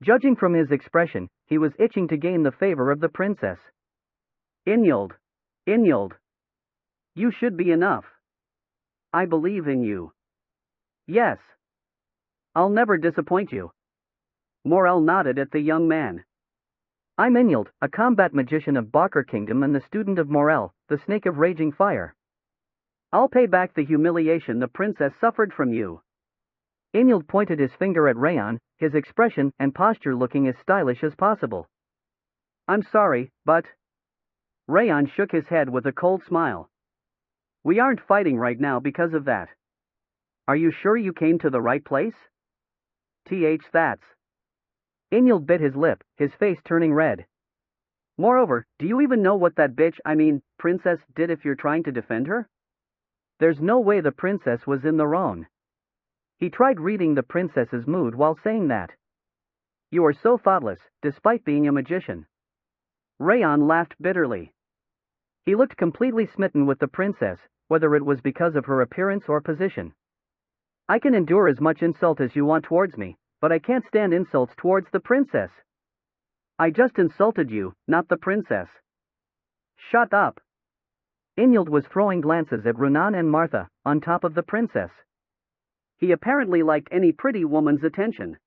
Judging from his expression, he was itching to gain the favor of the princess. Inyald. You should be enough. I believe in you. Yes. I'll never disappoint you. Morel nodded at the young man. I'm Inyald, a combat magician of Bakr Kingdom and the student of Morel, the snake of raging fire. I'll pay back the humiliation the princess suffered from you. Inyald pointed his finger at Raon, his expression and posture looking as stylish as possible. I'm sorry, but... Raon shook his head with a cold smile. We aren't fighting right now because of that. Are you sure you came to the right place? That's... Inyald bit his lip, his face turning red. Moreover, do you even know what that princess did if you're trying to defend her? There's no way the princess was in the wrong. He tried reading the princess's mood while saying that. You are so thoughtless, despite being a magician. Raon laughed bitterly. He looked completely smitten with the princess, whether it was because of her appearance or position. I can endure as much insult as you want towards me, but I can't stand insults towards the princess. I just insulted you, not the princess. Shut up. Inyald was throwing glances at Renan and Martha, on top of the princess. He apparently liked any pretty woman's attention.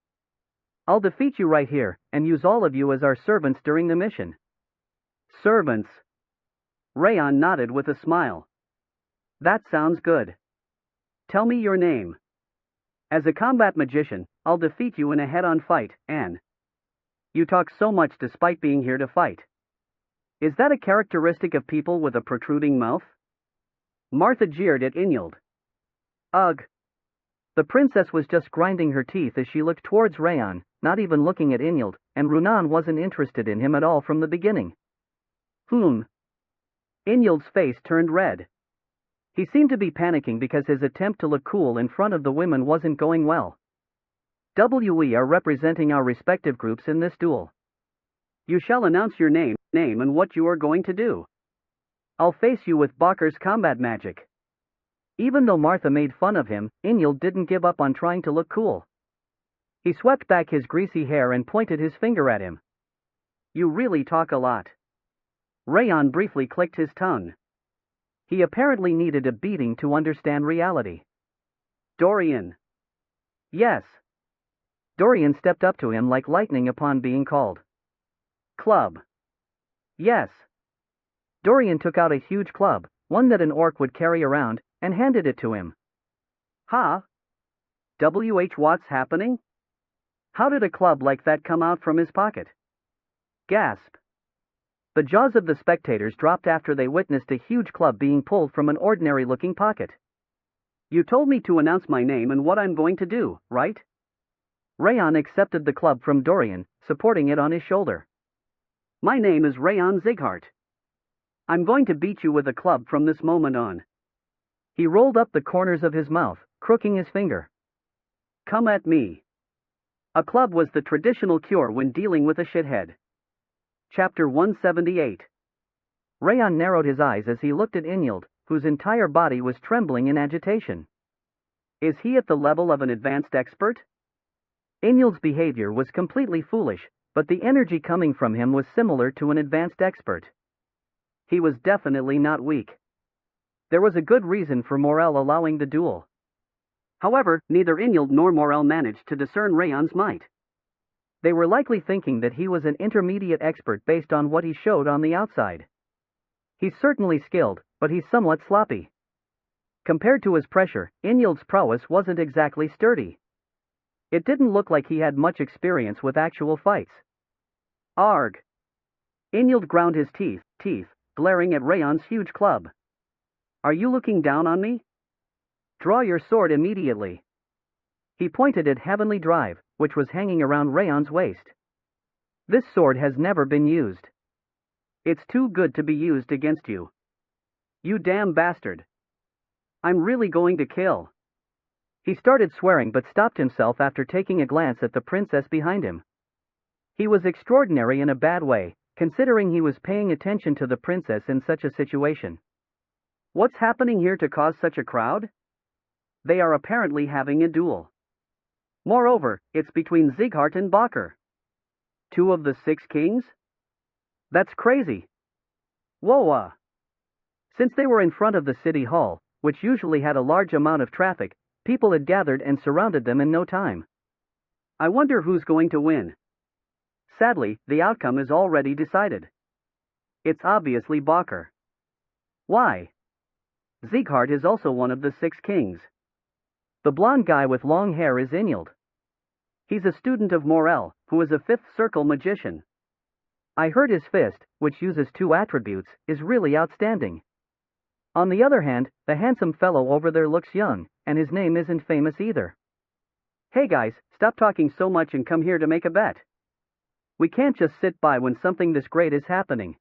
I'll defeat you right here, and use all of you as our servants during the mission. Servants. Raon nodded with a smile. That sounds good. Tell me your name. As a combat magician, I'll defeat you in a head-on fight, Anne. You talk so much despite being here to fight. Is that a characteristic of people with a protruding mouth? Martha jeered at Inyald. Ugh. The princess was just grinding her teeth as she looked towards Raon, not even looking at Inyald, and Renan wasn't interested in him at all from the beginning. Inyald's face turned red. He seemed to be panicking because his attempt to look cool in front of the women wasn't going well. We are representing our respective groups in this duel. You shall announce your name and what you are going to do. I'll face you with Bakr's combat magic. Even though Martha made fun of him, Inyald didn't give up on trying to look cool. He swept back his greasy hair and pointed his finger at him. You really talk a lot. Raon briefly clicked his tongue. He apparently needed a beating to understand reality. Dorian. Yes. Dorian stepped up to him like lightning upon being called. Club. Yes. Dorian took out a huge club, one that an orc would carry around, and handed it to him. Ha? What's happening? How did a club like that come out from his pocket? Gasp. The jaws of the spectators dropped after they witnessed a huge club being pulled from an ordinary-looking pocket. You told me to announce my name and what I'm going to do, right? Raon accepted the club from Dorian, supporting it on his shoulder. My name is Raon Zighart. I'm going to beat you with a club from this moment on. He rolled up the corners of his mouth, crooking his finger. Come at me. A club was the traditional cure when dealing with a shithead. Chapter 178. Raon narrowed his eyes as he looked at Inyld, whose entire body was trembling in agitation. Is he at the level of an advanced expert? Inyld's behavior was completely foolish, but the energy coming from him was similar to an advanced expert. He was definitely not weak. There was a good reason for Morel allowing the duel. However, neither Inyld nor Morel managed to discern Raon's might. They were likely thinking that he was an intermediate expert based on what he showed on the outside. He's certainly skilled, but he's somewhat sloppy. Compared to his pressure, Inyld's prowess wasn't exactly sturdy. It didn't look like he had much experience with actual fights. Arg! Inyld ground his teeth, glaring at Raon's huge club. Are you looking down on me? Draw your sword immediately. He pointed at Heavenly Drive, which was hanging around Raon's waist. This sword has never been used. It's too good to be used against you. You damn bastard. I'm really going to kill. He started swearing but stopped himself after taking a glance at the princess behind him. He was extraordinary in a bad way, considering he was paying attention to the princess in such a situation. What's happening here to cause such a crowd? They are apparently having a duel. Moreover, it's between Zighart and Bakker. 2 of the 6 kings? That's crazy. Whoa! Since they were in front of the city hall, which usually had a large amount of traffic, people had gathered and surrounded them in no time. I wonder who's going to win. Sadly, the outcome is already decided. It's obviously Bakker. Why? Zighart is also one of the 6 kings. The blonde guy with long hair is Inyld. He's a student of Morel, who is a 5th circle magician. I heard his fist, which uses 2 attributes, is really outstanding. On the other hand, the handsome fellow over there looks young, and his name isn't famous either. Hey guys, stop talking so much and come here to make a bet. We can't just sit by when something this great is happening.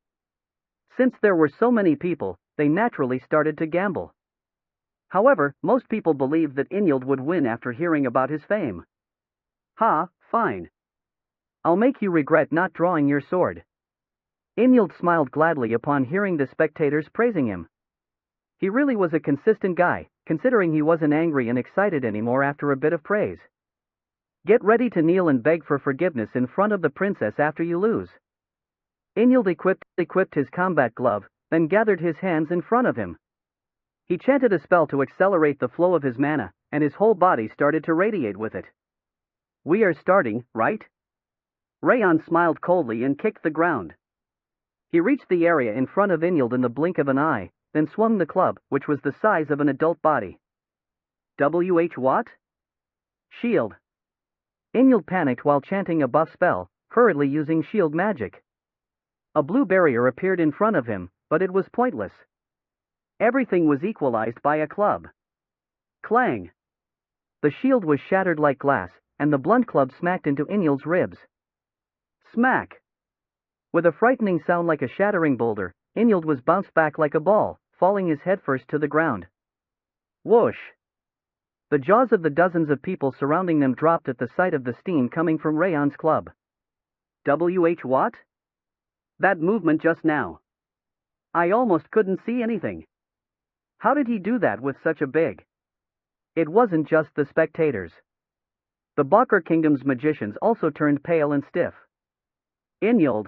Since there were so many people, they naturally started to gamble. However, most people believed that Inyld would win after hearing about his fame. Ha, fine. I'll make you regret not drawing your sword. Inyld smiled gladly upon hearing the spectators praising him. He really was a consistent guy, considering he wasn't angry and excited anymore after a bit of praise. Get ready to kneel and beg for forgiveness in front of the princess after you lose. Inyld equipped his combat glove, then gathered his hands in front of him. He chanted a spell to accelerate the flow of his mana, and his whole body started to radiate with it. We are starting, right? Raon smiled coldly and kicked the ground. He reached the area in front of Inyld in the blink of an eye, then swung the club, which was the size of an adult body. What? Shield. Inyld panicked while chanting a buff spell, hurriedly using shield magic. A blue barrier appeared in front of him, but it was pointless. Everything was equalized by a club. Clang! The shield was shattered like glass, and the blunt club smacked into Inyld's ribs. Smack! With a frightening sound like a shattering boulder, Inyld was bounced back like a ball, falling his head first to the ground. Whoosh! The jaws of the dozens of people surrounding them dropped at the sight of the steam coming from Raon's club. What? That movement just now. I almost couldn't see anything. How did he do that with such a big? It wasn't just the spectators. The Bakker Kingdom's magicians also turned pale and stiff. Inyld.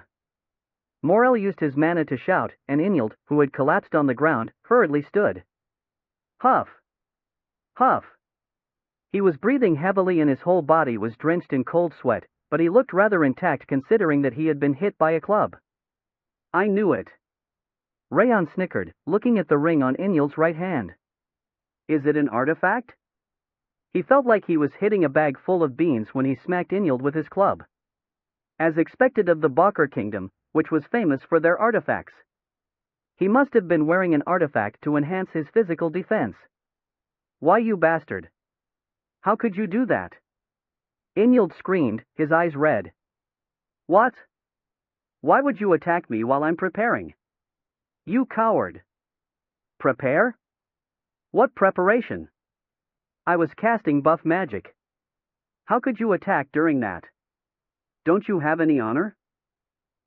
Morel used his mana to shout, and Inyld, who had collapsed on the ground, hurriedly stood. Huff! Huff! He was breathing heavily and his whole body was drenched in cold sweat, but he looked rather intact considering that he had been hit by a club. I knew it. Raon snickered, looking at the ring on Inyld's right hand. Is it an artifact? He felt like he was hitting a bag full of beans when he smacked Inyld with his club. As expected of the Bakker Kingdom, which was famous for their artifacts. He must have been wearing an artifact to enhance his physical defense. Why, you bastard! How could you do that? Inyld screamed, his eyes red. What? Why would you attack me while I'm preparing? You coward. Prepare? What preparation? I was casting buff magic. How could you attack during that? Don't you have any honor?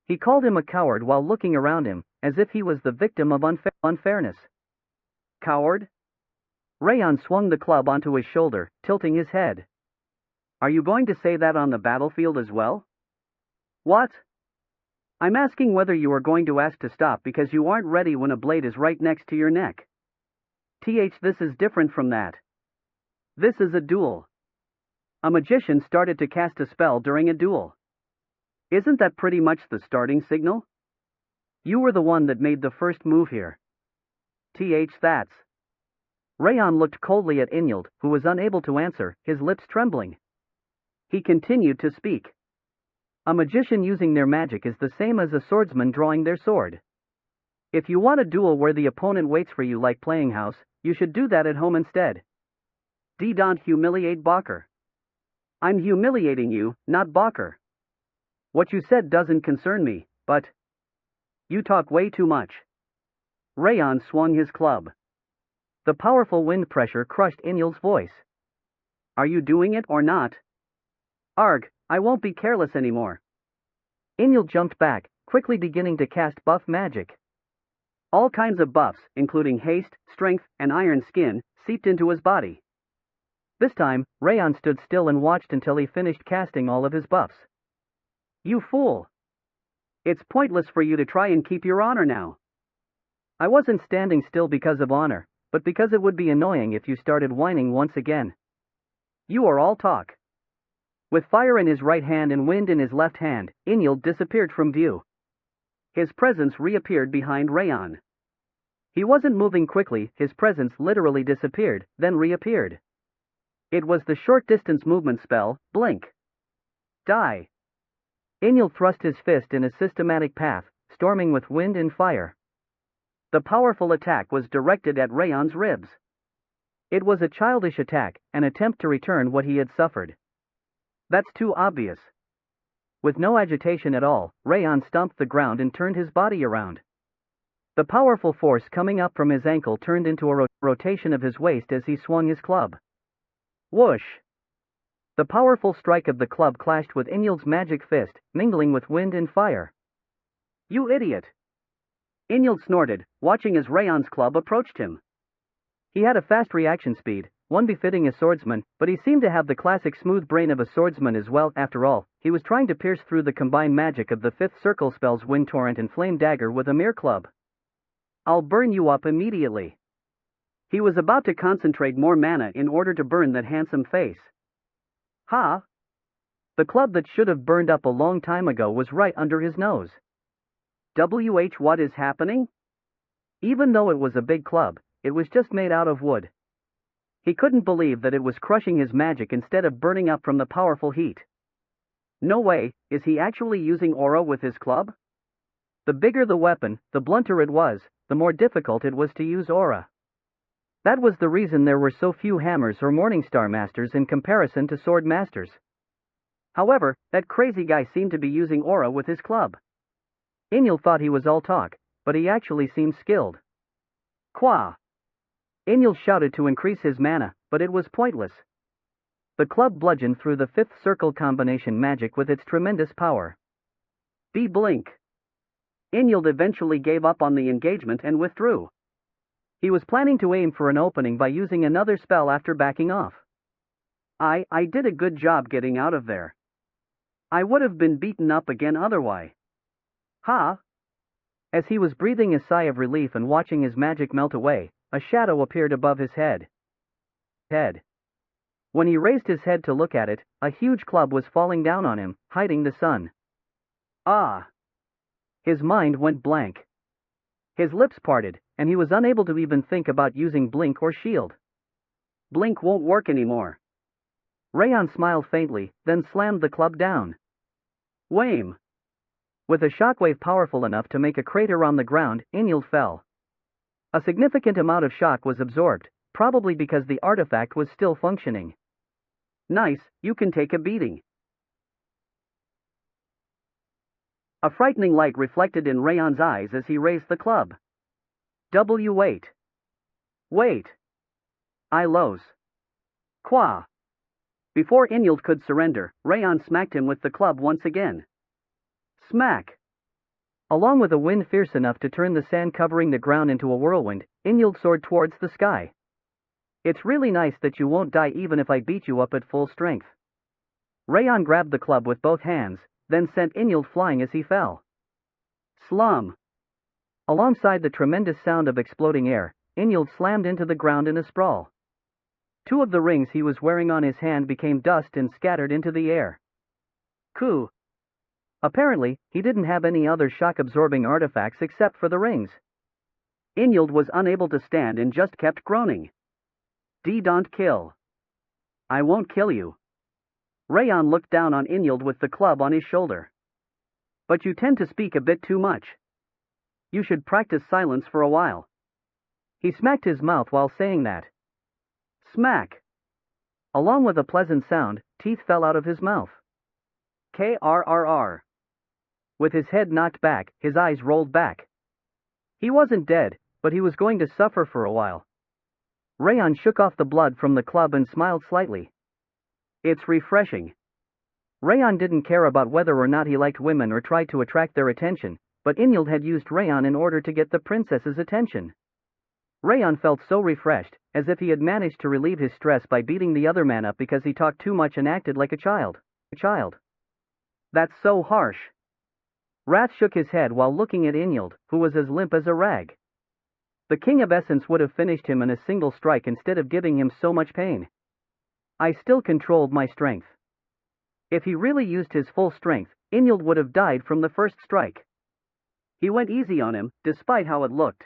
He called him a coward while looking around him, as if he was the victim of unfairness. Coward? Raon swung the club onto his shoulder, tilting his head. Are you going to say that on the battlefield as well? What? I'm asking whether you are going to ask to stop because you aren't ready when a blade is right next to your neck. This is different from that. This is a duel. A magician started to cast a spell during a duel. Isn't that pretty much the starting signal? You were the one that made the first move here. That's. Raon looked coldly at Inyld, who was unable to answer, his lips trembling. He continued to speak. A magician using their magic is the same as a swordsman drawing their sword. If you want a duel where the opponent waits for you like playing house, you should do that at home instead. Don't humiliate Bakker. I'm humiliating you, not Bakker. What you said doesn't concern me, but... You talk way too much. Raon swung his club. The powerful wind pressure crushed Inyld's voice. Are you doing it or not? Arg, I won't be careless anymore. Inyld jumped back, quickly beginning to cast buff magic. All kinds of buffs, including haste, strength, and iron skin, seeped into his body. This time, Raon stood still and watched until he finished casting all of his buffs. You fool! It's pointless for you to try and keep your honor now. I wasn't standing still because of honor, but because it would be annoying if you started whining once again. You are all talk. With fire in his right hand and wind in his left hand, Inyld disappeared from view. His presence reappeared behind Raon. He wasn't moving quickly, his presence literally disappeared, then reappeared. It was the short-distance movement spell, Blink. Die. Inyld thrust his fist in a systematic path, storming with wind and fire. The powerful attack was directed at Raon's ribs. It was a childish attack, an attempt to return what he had suffered. That's too obvious. With no agitation at all, Raon stomped the ground and turned his body around. The powerful force coming up from his ankle turned into a rotation of his waist as he swung his club. Whoosh! The powerful strike of the club clashed with Inyld's magic fist, mingling with wind and fire. You idiot! Inyld snorted, watching as Raon's club approached him. He had a fast reaction speed, one befitting a swordsman, but he seemed to have the classic smooth brain of a swordsman as well. After all, he was trying to pierce through the combined magic of the fifth circle spells Wind Torrent and Flame Dagger with a mere club. I'll burn you up immediately. He was about to concentrate more mana in order to burn that handsome face. Ha! The club that should have burned up a long time ago was right under his nose. What is happening? Even though it was a big club, it was just made out of wood. He couldn't believe that it was crushing his magic instead of burning up from the powerful heat. No way, is he actually using aura with his club? The bigger the weapon, the blunter it was, the more difficult it was to use aura. That was the reason there were so few hammers or Morningstar Masters in comparison to Sword Masters. However, that crazy guy seemed to be using aura with his club. Inyld thought he was all talk, but he actually seemed skilled. Qua! Inyld shouted to increase his mana, but it was pointless. The club bludgeoned through the fifth circle combination magic with its tremendous power. Blink! Inyld eventually gave up on the engagement and withdrew. He was planning to aim for an opening by using another spell after backing off. I did a good job getting out of there. I would have been beaten up again otherwise. Ha! As he was breathing a sigh of relief and watching his magic melt away, a shadow appeared above his head. When he raised his head to look at it, a huge club was falling down on him, hiding the sun. Ah! His mind went blank. His lips parted, and he was unable to even think about using Blink or Shield. Blink won't work anymore. Raon smiled faintly, then slammed the club down. Wham! With a shockwave powerful enough to make a crater on the ground, Inyld fell. A significant amount of shock was absorbed, probably because the artifact was still functioning. Nice, you can take a beating. A frightening light reflected in Raon's eyes as he raised the club. Wait. Wait. I lose. Qua. Before Inyld could surrender, Raon smacked him with the club once again. Smack. Along with a wind fierce enough to turn the sand covering the ground into a whirlwind, Inyld soared towards the sky. It's really nice that you won't die even if I beat you up at full strength. Raon grabbed the club with both hands, then sent Inyld flying as he fell. Slum. Alongside the tremendous sound of exploding air, Inyld slammed into the ground in a sprawl. 2 of the rings he was wearing on his hand became dust and scattered into the air. Coup. Apparently, he didn't have any other shock-absorbing artifacts except for the rings. Inyld was unable to stand and just kept groaning. Don't kill. I won't kill you. Raon looked down on Inyld with the club on his shoulder. But you tend to speak a bit too much. You should practice silence for a while. He smacked his mouth while saying that. Smack. Along with a pleasant sound, teeth fell out of his mouth. Krrr. With his head knocked back, his eyes rolled back. He wasn't dead, but he was going to suffer for a while. Raon shook off the blood from the club and smiled slightly. It's refreshing. Raon didn't care about whether or not he liked women or tried to attract their attention, but Inyld had used Raon in order to get the princess's attention. Raon felt so refreshed, as if he had managed to relieve his stress by beating the other man up because he talked too much and acted like a child. That's so harsh. Wrath shook his head while looking at Inyld, who was as limp as a rag. The King of Essence would have finished him in a single strike instead of giving him so much pain. I still controlled my strength. If he really used his full strength, Inyld would have died from the first strike. He went easy on him, despite how it looked.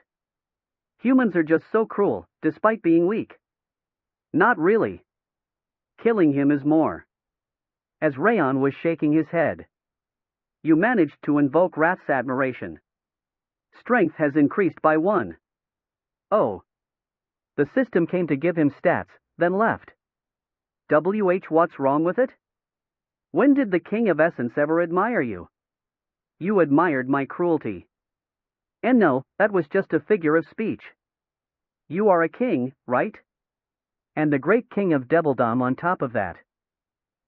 Humans are just so cruel, despite being weak. Not really. Killing him is more. As Raon was shaking his head. You managed to invoke Wrath's admiration. Strength has increased by 1. Oh. The system came to give him stats, then left. What's wrong with it? When did the King of Essence ever admire you? You admired my cruelty. And no, that was just a figure of speech. You are a king, right? And the great king of Devilldom on top of that.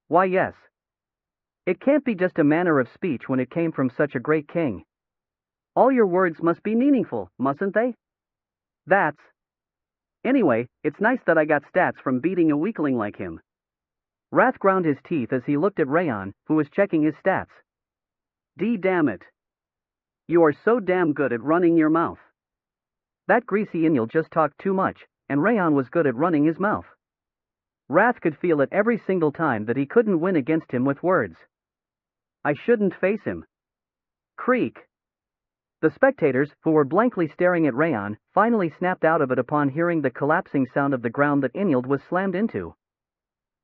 Why yes. It can't be just a manner of speech when it came from such a great king. All your words must be meaningful, mustn't they? That's. Anyway, it's nice that I got stats from beating a weakling like him. Wrath ground his teeth as he looked at Raon, who was checking his stats. Damn it. You are so damn good at running your mouth. That greasy Inyld just talked too much, and Raon was good at running his mouth. Wrath could feel it every single time that he couldn't win against him with words. I shouldn't face him. Creak. The spectators, who were blankly staring at Raon, finally snapped out of it upon hearing the collapsing sound of the ground that Inyld was slammed into.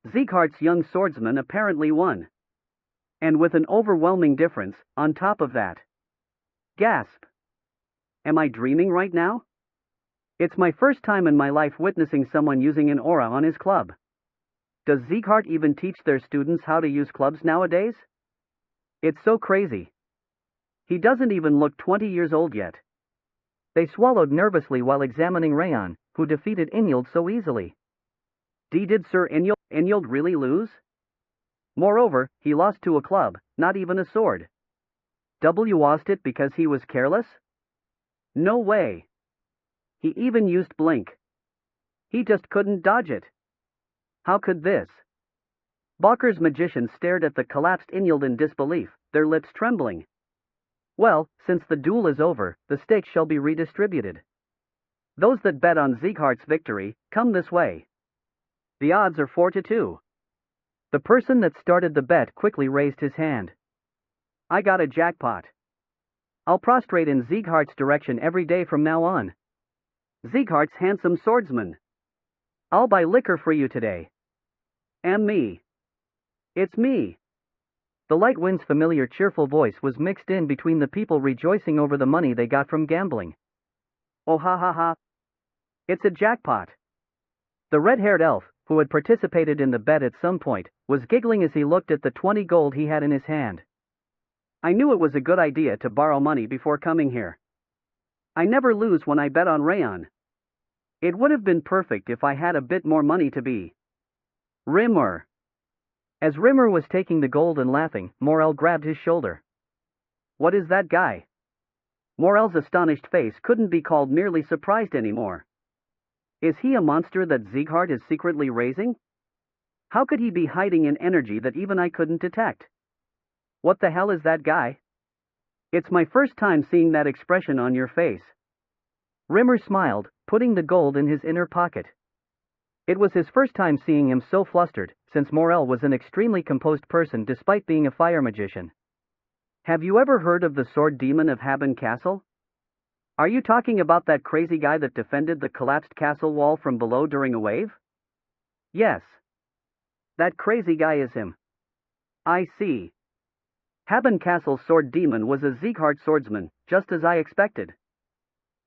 Sieghart's young swordsman apparently won. And with an overwhelming difference, on top of that. Gasp. Am I dreaming right now? It's my first time in my life witnessing someone using an aura on his club. Does Sieghart even teach their students how to use clubs nowadays? It's so crazy. He doesn't even look 20 years old yet. They swallowed nervously while examining Raon, who defeated Inyld so easily. Did Sir Inyld really lose? Moreover, he lost to a club, not even a sword. Lost it because he was careless? No way. He even used blink. He just couldn't dodge it. How could this? Bakker's magicians stared at the collapsed Inyld in disbelief, their lips trembling. Well, since the duel is over, the stakes shall be redistributed. Those that bet on Sieghart's victory, come this way. The odds are 4-2. The person that started the bet quickly raised his hand. I got a jackpot. I'll prostrate in Sieghart's direction every day from now on. Sieghart's handsome swordsman. I'll buy liquor for you today. Me. It's me. The light wind's familiar cheerful voice was mixed in between the people rejoicing over the money they got from gambling. Oh ha ha ha. It's a jackpot. The red-haired elf, who had participated in the bet at some point, was giggling as he looked at the 20 gold he had in his hand. I knew it was a good idea to borrow money before coming here. I never lose when I bet on Raon. It would have been perfect if I had a bit more money to be. Rimmer. As Rimmer was taking the gold and laughing, Morel grabbed his shoulder. What is that guy? Morel's astonished face couldn't be called merely surprised anymore. Is he a monster that Sieghart is secretly raising? How could he be hiding an energy that even I couldn't detect? What the hell is that guy? It's my first time seeing that expression on your face. Rimmer smiled, putting the gold in his inner pocket. It was his first time seeing him so flustered, since Morel was an extremely composed person despite being a fire magician. Have you ever heard of the sword demon of Haben Castle? Are you talking about that crazy guy that defended the collapsed castle wall from below during a wave? Yes. That crazy guy is him. I see. Haben Castle's sword demon was a Sieghart swordsman, just as I expected.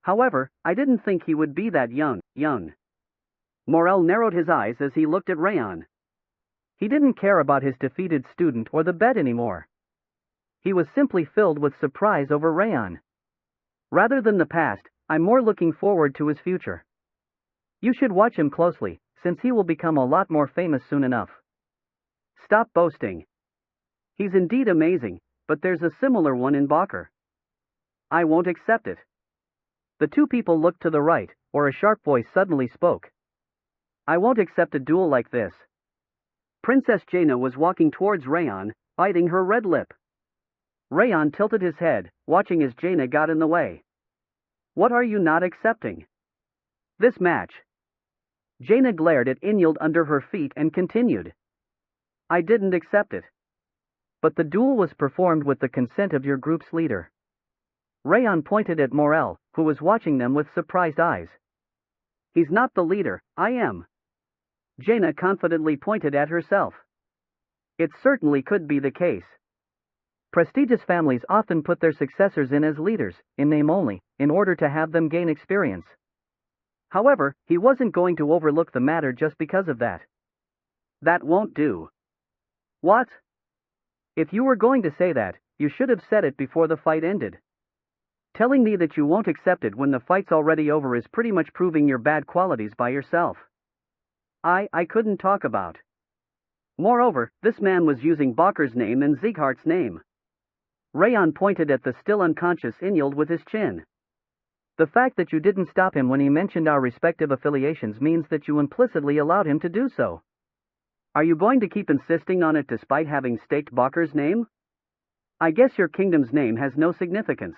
However, I didn't think he would be that young. Morel narrowed his eyes as he looked at Raon. He didn't care about his defeated student or the bet anymore. He was simply filled with surprise over Raon. Rather than the past, I'm more looking forward to his future. You should watch him closely, since he will become a lot more famous soon enough. Stop boasting. He's indeed amazing, but there's a similar one in Bakr. I won't accept it. The two people looked to the right, or a sharp voice suddenly spoke. I won't accept a duel like this. Princess Jaina was walking towards Raon, biting her red lip. Raon tilted his head, watching as Jaina got in the way. What are you not accepting? This match. Jaina glared at Inyald under her feet and continued. I didn't accept it. But the duel was performed with the consent of your group's leader. Raon pointed at Morel, who was watching them with surprised eyes. He's not the leader, I am. Jaina confidently pointed at herself. It certainly could be the case. Prestigious families often put their successors in as leaders, in name only, in order to have them gain experience. However, he wasn't going to overlook the matter just because of that. That won't do. What? If you were going to say that, you should have said it before the fight ended. Telling me that you won't accept it when the fight's already over is pretty much proving your bad qualities by yourself. I couldn't talk about. Moreover, this man was using Bakr's name and Sieghart's name. Raon pointed at the still unconscious Inyald with his chin. The fact that you didn't stop him when he mentioned our respective affiliations means that you implicitly allowed him to do so. Are you going to keep insisting on it despite having staked Bakr's name? I guess your kingdom's name has no significance.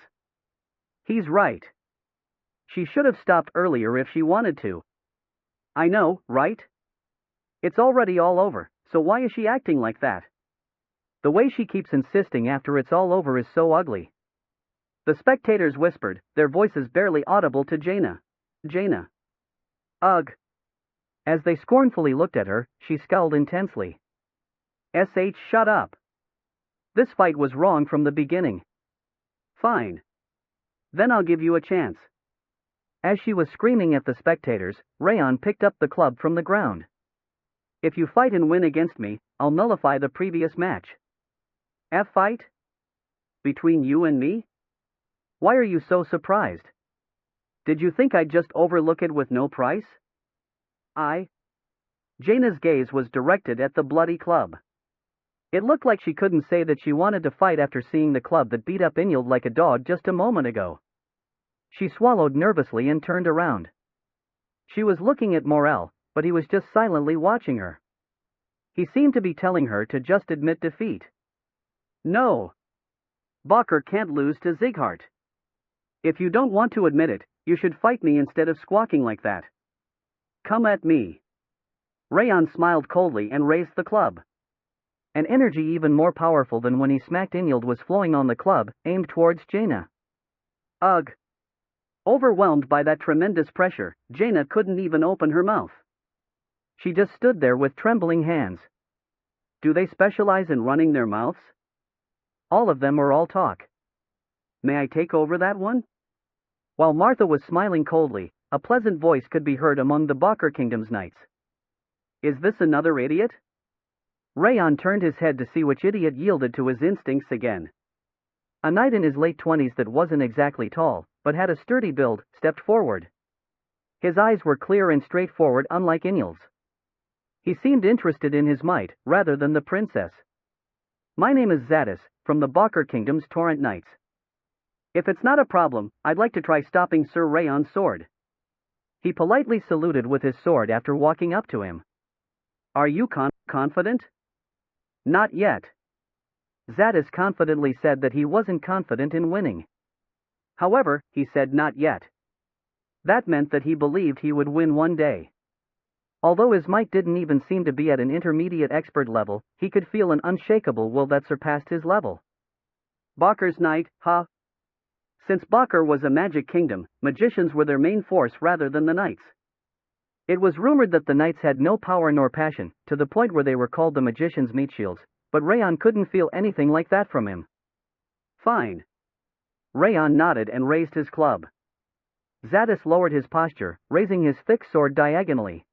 He's right. She should have stopped earlier if she wanted to. I know, right? It's already all over, so why is she acting like that? The way she keeps insisting after it's all over is so ugly. The spectators whispered, their voices barely audible to Jaina. Jaina. Ugh. As they scornfully looked at her, she scowled intensely. Shut up. This fight was wrong from the beginning. Fine. Then I'll give you a chance. As she was screaming at the spectators, Raon picked up the club from the ground. If you fight and win against me, I'll nullify the previous match. Fight? Between you and me? Why are you so surprised? Did you think I'd just overlook it with no price? Jaina's gaze was directed at the bloody club. It looked like she couldn't say that she wanted to fight after seeing the club that beat up Inyald like a dog just a moment ago. She swallowed nervously and turned around. She was looking at Morel, but he was just silently watching her. He seemed to be telling her to just admit defeat. No. Bakr can't lose to Sieghart. If you don't want to admit it, you should fight me instead of squawking like that. Come at me. Raon smiled coldly and raised the club. An energy even more powerful than when he smacked Inyald was flowing on the club, aimed towards Jaina. Ugh. Overwhelmed by that tremendous pressure, Jaina couldn't even open her mouth. She just stood there with trembling hands. Do they specialize in running their mouths? All of them are all talk. May I take over that one? While Martha was smiling coldly, a pleasant voice could be heard among the Bakr Kingdom's knights. Is this another idiot? Raon turned his head to see which idiot yielded to his instincts again. A knight in his late 20s that wasn't exactly tall, but had a sturdy build, stepped forward. His eyes were clear and straightforward, unlike Inul's. He seemed interested in his might, rather than the princess. "My name is Zadis, from the Bakr Kingdom's Torrent Knights. If it's not a problem, I'd like to try stopping Sir Raon's sword." He politely saluted with his sword after walking up to him. "Are you confident?" "Not yet." Zadis confidently said that he wasn't confident in winning. However, he said not yet. That meant that he believed he would win one day. Although his might didn't even seem to be at an intermediate expert level, he could feel an unshakable will that surpassed his level. Bakr's knight, huh? Since Bakr was a magic kingdom, magicians were their main force rather than the knights. It was rumored that the knights had no power nor passion, to the point where they were called the magician's meat shields, but Raon couldn't feel anything like that from him. "Fine." Raon nodded and raised his club. Zadis lowered his posture, raising his thick sword diagonally.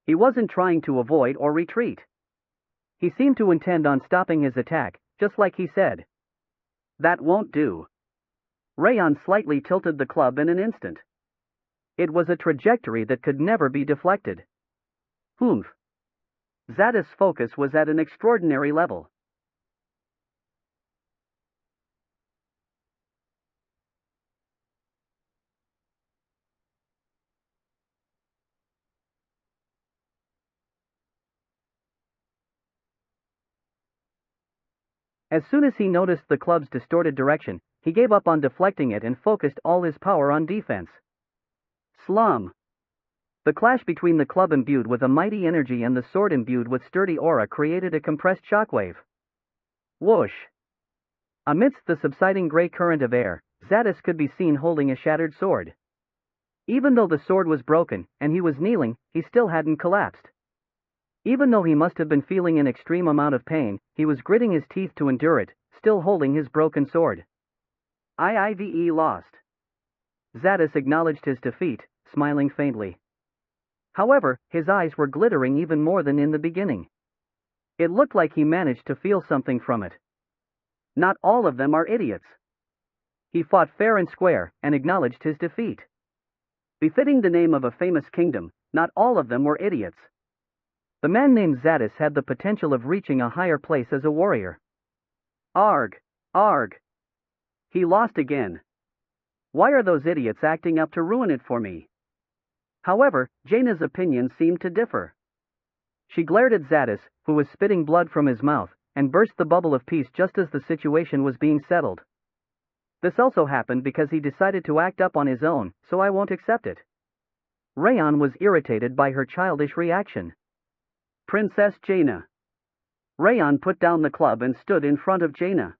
He wasn't trying to avoid or retreat. He seemed to intend on stopping his attack, just like he said. "That won't do." Raon slightly tilted the club in an instant. It was a trajectory that could never be deflected. Humph. Zadis' focus was at an extraordinary level. As soon as he noticed the club's distorted direction, he gave up on deflecting it and focused all his power on defense. Slum. The clash between the club imbued with a mighty energy and the sword imbued with sturdy aura created a compressed shockwave. Whoosh! Amidst the subsiding gray current of air, Zadis could be seen holding a shattered sword. Even though the sword was broken, and he was kneeling, he still hadn't collapsed. Even though he must have been feeling an extreme amount of pain, he was gritting his teeth to endure it, still holding his broken sword. "IIVE lost." Zadis acknowledged his defeat, smiling faintly. However, his eyes were glittering even more than in the beginning. It looked like he managed to feel something from it. Not all of them are idiots. He fought fair and square, and acknowledged his defeat. Befitting the name of a famous kingdom, not all of them were idiots. The man named Zadis had the potential of reaching a higher place as a warrior. Arg! Arg! He lost again. Why are those idiots acting up to ruin it for me? However, Jaina's opinion seemed to differ. She glared at Zadis, who was spitting blood from his mouth, and burst the bubble of peace just as the situation was being settled. This also happened because he decided to act up on his own, so I won't accept it. Raon was irritated by her childish reaction. Princess Jaina. Raon put down the club and stood in front of Jaina.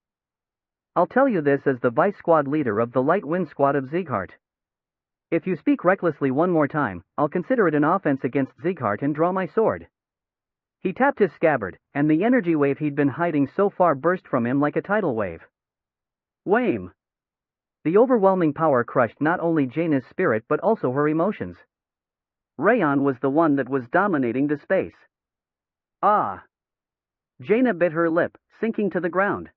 "I'll tell you this as the vice squad leader of the Light Wind Squad of Sieghart. If you speak recklessly one more time, I'll consider it an offense against Sieghart and draw my sword." He tapped his scabbard, and the energy wave he'd been hiding so far burst from him like a tidal wave. Wham! The overwhelming power crushed not only Jaina's spirit but also her emotions. Raon was the one that was dominating the space. Ah! Jaina bit her lip, sinking to the ground.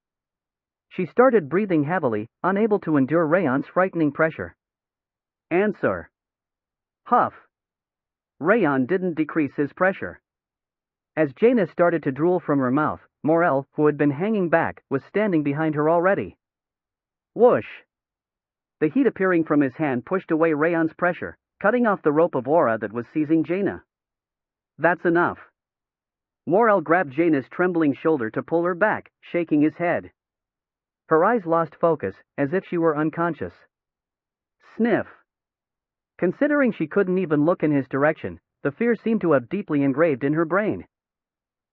She started breathing heavily, unable to endure Raon's frightening pressure. Answer. Huff. Raon didn't decrease his pressure. As Jaina started to drool from her mouth, Morel, who had been hanging back, was standing behind her already. Whoosh! The heat appearing from his hand pushed away Raon's pressure, cutting off the rope of aura that was seizing Jaina. That's enough. Morel grabbed Jaina's trembling shoulder to pull her back, shaking his head. Her eyes lost focus, as if she were unconscious. Sniff. Considering she couldn't even look in his direction, the fear seemed to have deeply engraved in her brain.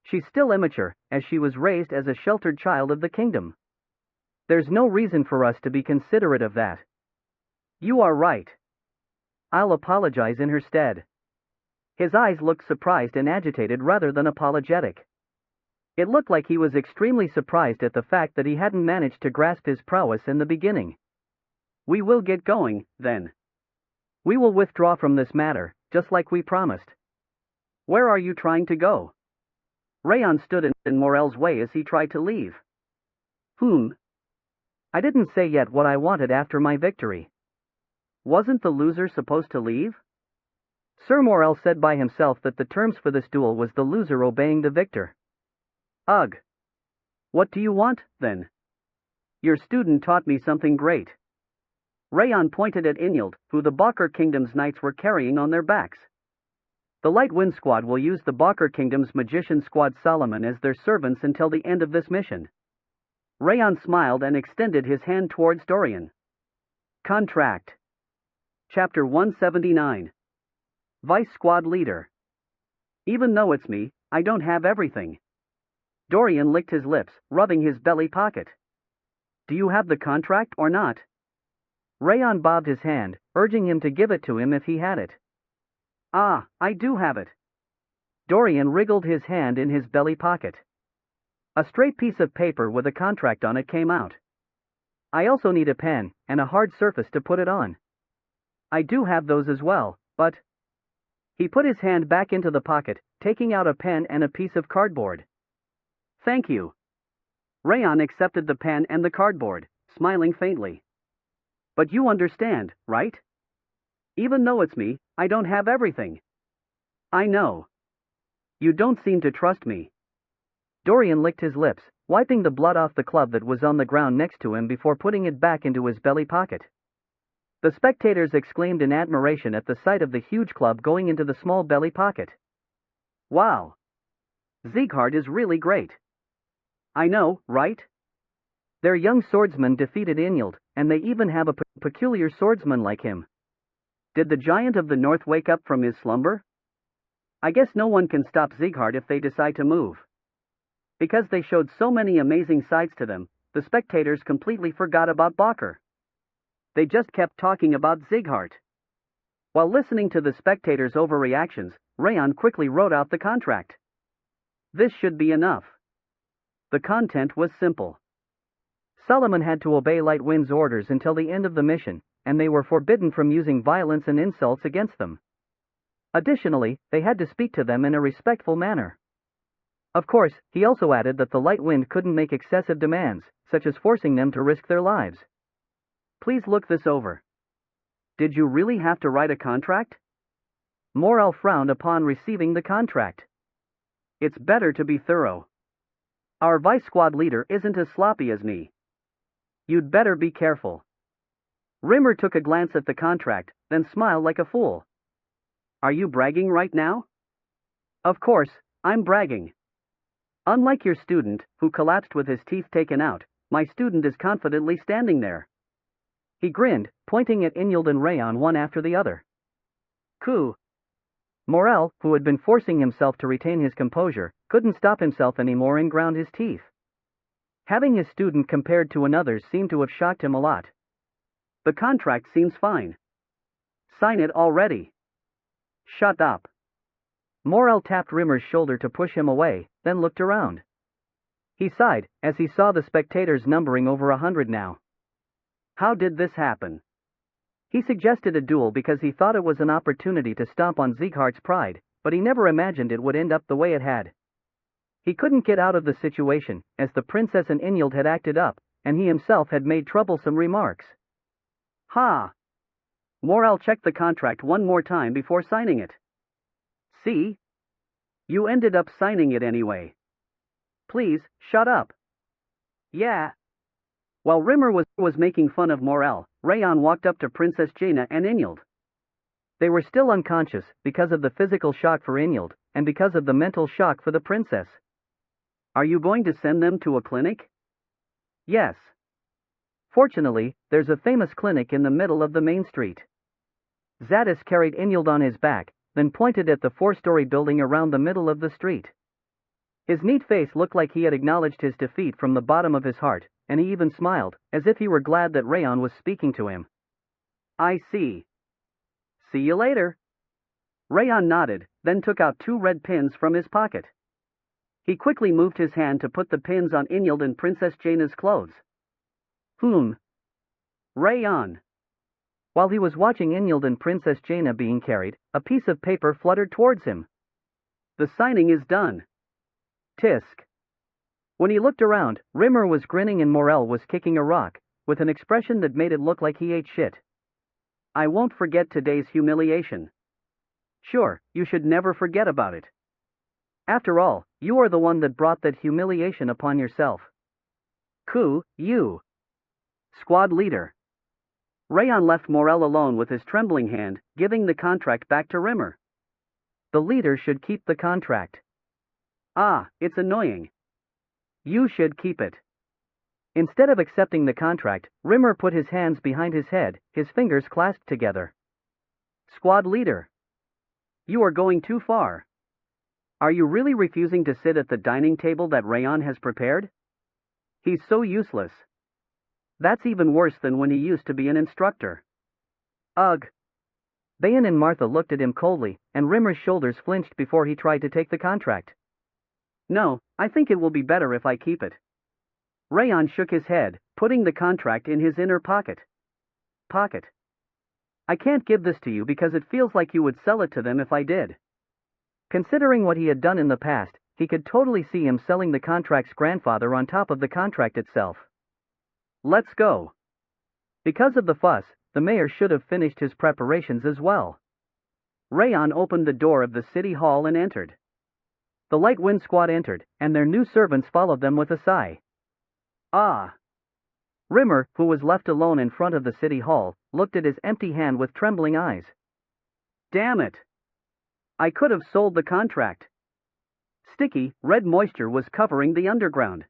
She's still immature, as she was raised as a sheltered child of the kingdom. There's no reason for us to be considerate of that. You are right. I'll apologize in her stead. His eyes looked surprised and agitated rather than apologetic. It looked like he was extremely surprised at the fact that he hadn't managed to grasp his prowess in the beginning. We will get going, then. We will withdraw from this matter, just like we promised. Where are you trying to go? Raon stood in Morel's way as he tried to leave. I didn't say yet what I wanted after my victory. Wasn't the loser supposed to leave? Sir Morel said by himself that the terms for this duel was the loser obeying the victor. Ugh. What do you want, then? Your student taught me something great. Raon pointed at Inyld, who the Bakr Kingdom's knights were carrying on their backs. The Light Wind Squad will use the Bakr Kingdom's magician squad Solomon as their servants until the end of this mission. Raon smiled and extended his hand towards Dorian. Contract. Chapter 179. Vice Squad Leader. Even though it's me, I don't have everything. Dorian licked his lips, rubbing his belly pocket. Do you have the contract or not? Raon bobbed his hand, urging him to give it to him if he had it. Ah, I do have it. Dorian wriggled his hand in his belly pocket. A straight piece of paper with a contract on it came out. I also need a pen, and a hard surface to put it on. I do have those as well, but... He put his hand back into the pocket, taking out a pen and a piece of cardboard. Thank you. Raon accepted the pen and the cardboard, smiling faintly. But you understand, right? Even though it's me, I don't have everything. I know. You don't seem to trust me. Dorian licked his lips, wiping the blood off the club that was on the ground next to him before putting it back into his belly pocket. The spectators exclaimed in admiration at the sight of the huge club going into the small belly pocket. Wow! Sieghard is really great. I know, right? Their young swordsman defeated Inyld, and they even have a peculiar swordsman like him. Did the giant of the north wake up from his slumber? I guess no one can stop Sieghard if they decide to move. Because they showed so many amazing sides to them, the spectators completely forgot about Bakr. They just kept talking about Sieghard. While listening to the spectators' overreactions, Raon quickly wrote out the contract. This should be enough. The content was simple. Solomon had to obey Lightwind's orders until the end of the mission, and they were forbidden from using violence and insults against them. Additionally, they had to speak to them in a respectful manner. Of course, he also added that the Light Wind couldn't make excessive demands, such as forcing them to risk their lives. Please look this over. Did you really have to write a contract? Morel frowned upon receiving the contract. It's better to be thorough. Our vice squad leader isn't as sloppy as me. You'd better be careful. Rimmer took a glance at the contract, then smiled like a fool. Are you bragging right now? Of course, I'm bragging. Unlike your student, who collapsed with his teeth taken out, my student is confidently standing there. He grinned, pointing at Inyld and Raon one after the other. Coup. Morel, who had been forcing himself to retain his composure, couldn't stop himself anymore and ground his teeth. Having his student compared to another's seemed to have shocked him a lot. The contract seems fine. Sign it already. Shut up. Morel tapped Rimmer's shoulder to push him away, then looked around. He sighed, as he saw the spectators numbering over 100 now. How did this happen? He suggested a duel because he thought it was an opportunity to stomp on Sieghard's pride, but he never imagined it would end up the way it had. He couldn't get out of the situation, as the princess and Inyld had acted up, and he himself had made troublesome remarks. Ha! Morel checked the contract one more time before signing it. See? You ended up signing it anyway. Please, shut up. Yeah. While Rimmer was making fun of Morel, Raon walked up to Princess Jaina and Inyld. They were still unconscious, because of the physical shock for Inyld, and because of the mental shock for the princess. Are you going to send them to a clinic? Yes. Fortunately, there's a famous clinic in the middle of the main street. Zadis carried Inyld on his back, then pointed at the 4-story building around the middle of the street. His neat face looked like he had acknowledged his defeat from the bottom of his heart, and he even smiled, as if he were glad that Raon was speaking to him. I see. See you later. Raon nodded, then took out 2 red pins from his pocket. He quickly moved his hand to put the pins on Inyld and Princess Jaina's clothes. Raon. While he was watching Inyld and Princess Jaina being carried, a piece of paper fluttered towards him. The signing is done. Tisk. When he looked around, Rimmer was grinning and Morel was kicking a rock, with an expression that made it look like he ate shit. I won't forget today's humiliation. Sure, you should never forget about it. After all, you are the one that brought that humiliation upon yourself. You. Squad leader. Raon left Morel alone with his trembling hand, giving the contract back to Rimmer. The leader should keep the contract. Ah, it's annoying. You should keep it. Instead of accepting the contract, Rimmer put his hands behind his head, his fingers clasped together. Squad leader. You are going too far. Are you really refusing to sit at the dining table that Raon has prepared? He's so useless. That's even worse than when he used to be an instructor. Ugh. Bayan and Martha looked at him coldly, and Rimmer's shoulders flinched before he tried to take the contract. No, I think it will be better if I keep it. Raon shook his head, putting the contract in his inner pocket. I can't give this to you because it feels like you would sell it to them if I did. Considering what he had done in the past, he could totally see him selling the contract's grandfather on top of the contract itself. Let's go. Because of the fuss, the mayor should have finished his preparations as well. Raon opened the door of the city hall and entered. The Light Wind Squad entered, and their new servants followed them with a sigh. Ah. Rimmer, who was left alone in front of the city hall, looked at his empty hand with trembling eyes. Damn it. I could have sold the contract. Sticky, red moisture was covering the underground.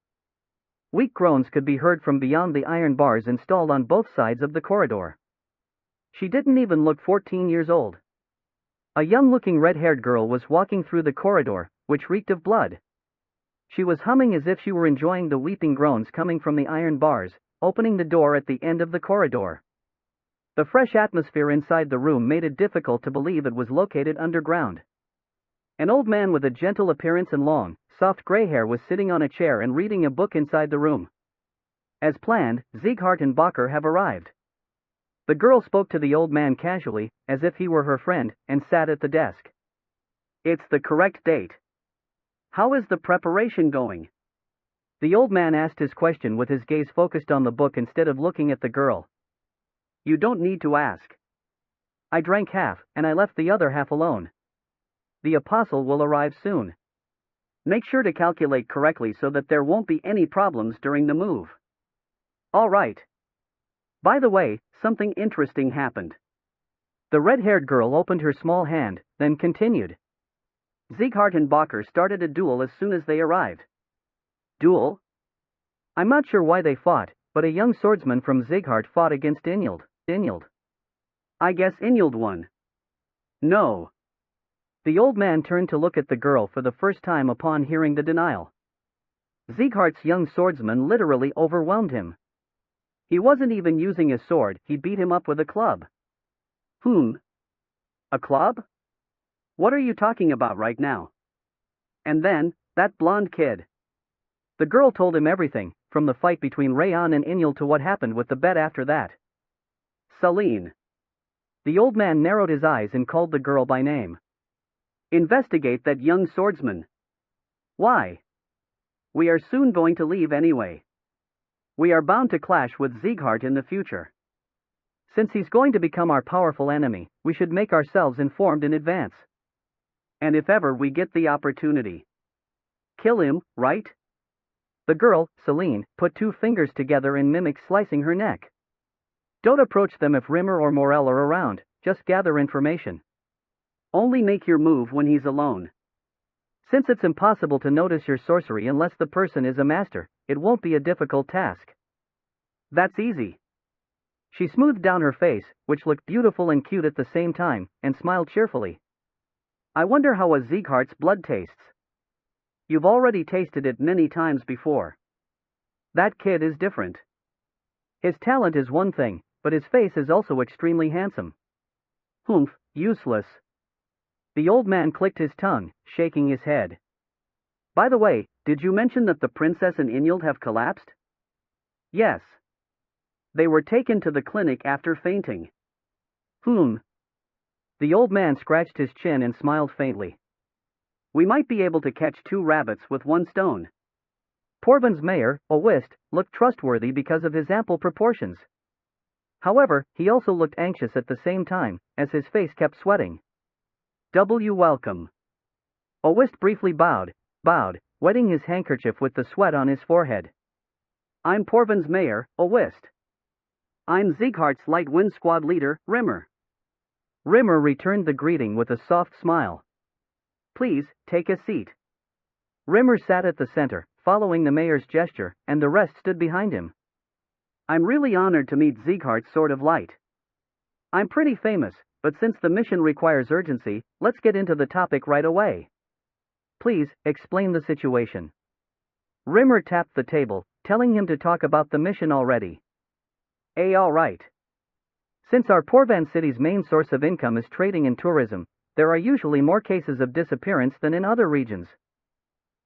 Weak groans could be heard from beyond the iron bars installed on both sides of the corridor. She didn't even look 14 years old. A young-looking red-haired girl was walking through the corridor, which reeked of blood. She was humming as if she were enjoying the weeping groans coming from the iron bars, opening the door at the end of the corridor. The fresh atmosphere inside the room made it difficult to believe it was located underground. An old man with a gentle appearance and long, soft gray hair was sitting on a chair and reading a book inside the room. As planned, Sieghart and Bakker have arrived. The girl spoke to the old man casually, as if he were her friend, and sat at the desk. It's the correct date. How is the preparation going? The old man asked his question with his gaze focused on the book instead of looking at the girl. You don't need to ask. I drank half, and I left the other half alone. The apostle will arrive soon. Make sure to calculate correctly so that there won't be any problems during the move. All right. By the way, something interesting happened. The red-haired girl opened her small hand, then continued. Sieghart and Bakker started a duel as soon as they arrived. Duel? I'm not sure why they fought, but a young swordsman from Sieghart fought against Inyald. I guess Inyald won. No. The old man turned to look at the girl for the first time upon hearing the denial. Sieghart's young swordsman literally overwhelmed him. He wasn't even using a sword, he beat him up with a club. A club? What are you talking about right now? And then, that blonde kid. The girl told him everything, from the fight between Raon and Inyald to what happened with the bet after that. Celine. The old man narrowed his eyes and called the girl by name. Investigate that young swordsman. Why? We are soon going to leave anyway. We are bound to clash with Sieghart in the future. Since he's going to become our powerful enemy, we should make ourselves informed in advance. And if ever we get the opportunity. Kill him, right? The girl, Celine, put two fingers together and mimicked slicing her neck. Don't approach them if Rimmer or Morel are around, just gather information. Only make your move when he's alone. Since it's impossible to notice your sorcery unless the person is a master, it won't be a difficult task. That's easy. She smoothed down her face, which looked beautiful and cute at the same time, and smiled cheerfully. I wonder how a Sieghart's blood tastes. You've already tasted it many times before. That kid is different. His talent is one thing, but his face is also extremely handsome. Useless. The old man clicked his tongue, shaking his head. By the way, did you mention that the princess and Inyald have collapsed? Yes. They were taken to the clinic after fainting. The old man scratched his chin and smiled faintly. We might be able to catch two rabbits with one stone. Porvan's mayor, Owist, looked trustworthy because of his ample proportions. However, he also looked anxious at the same time, as his face kept sweating. Welcome. Owist briefly bowed, wetting his handkerchief with the sweat on his forehead. I'm Porvan's mayor, Owist. I'm Sieghart's Light Wind Squad leader, Rimmer. Rimmer returned the greeting with a soft smile. Please, take a seat. Rimmer sat at the center, following the mayor's gesture, and the rest stood behind him. I'm really honored to meet Sieghart's Sword of Light. I'm pretty famous, but since the mission requires urgency, let's get into the topic right away. Please, explain the situation. Rimmer tapped the table, telling him to talk about the mission already. All right. Since our Porvan city's main source of income is trading and tourism, there are usually more cases of disappearance than in other regions.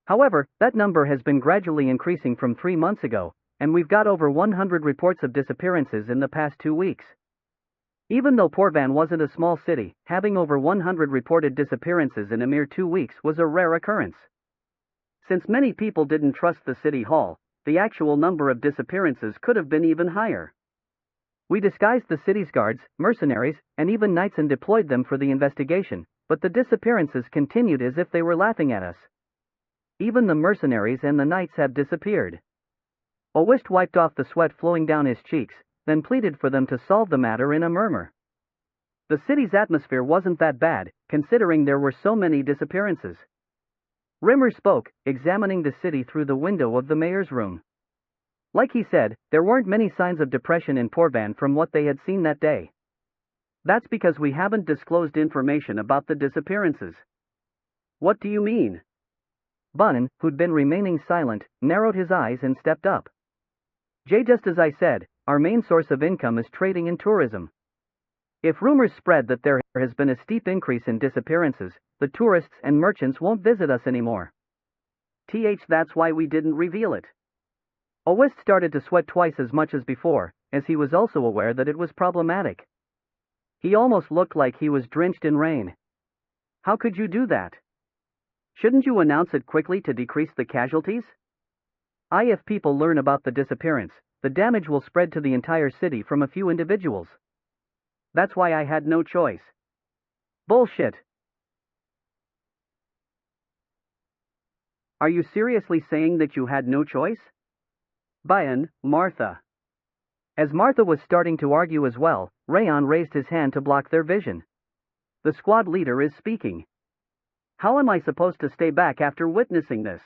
However, that number has been gradually increasing from 3 months ago, and we've got over 100 reports of disappearances in the past 2 weeks. Even though Porvan wasn't a small city, having over 100 reported disappearances in a mere 2 weeks was a rare occurrence. Since many people didn't trust the city hall, the actual number of disappearances could have been even higher. We disguised the city's guards, mercenaries, and even knights and deployed them for the investigation, but the disappearances continued as if they were laughing at us. Even the mercenaries and the knights have disappeared. Owist wiped off the sweat flowing down his cheeks, then pleaded for them to solve the matter in a murmur. The city's atmosphere wasn't that bad, considering there were so many disappearances. Rimmer spoke, examining the city through the window of the mayor's room. Like he said, there weren't many signs of depression in Porvan from what they had seen that day. That's because we haven't disclosed information about the disappearances. What do you mean? Bunnan, who'd been remaining silent, narrowed his eyes and stepped up. Just as I said, our main source of income is trading and tourism. If rumors spread that there has been a steep increase in disappearances, the tourists and merchants won't visit us anymore. That's why we didn't reveal it. Owist started to sweat twice as much as before, as he was also aware that it was problematic. He almost looked like he was drenched in rain. How could you do that? Shouldn't you announce it quickly to decrease the casualties? If people learn about the disappearance, the damage will spread to the entire city from a few individuals. That's why I had no choice. Bullshit. Are you seriously saying that you had no choice? Bayan, Martha. As Martha was starting to argue as well, Raon raised his hand to block their vision. The squad leader is speaking. How am I supposed to stay back after witnessing this?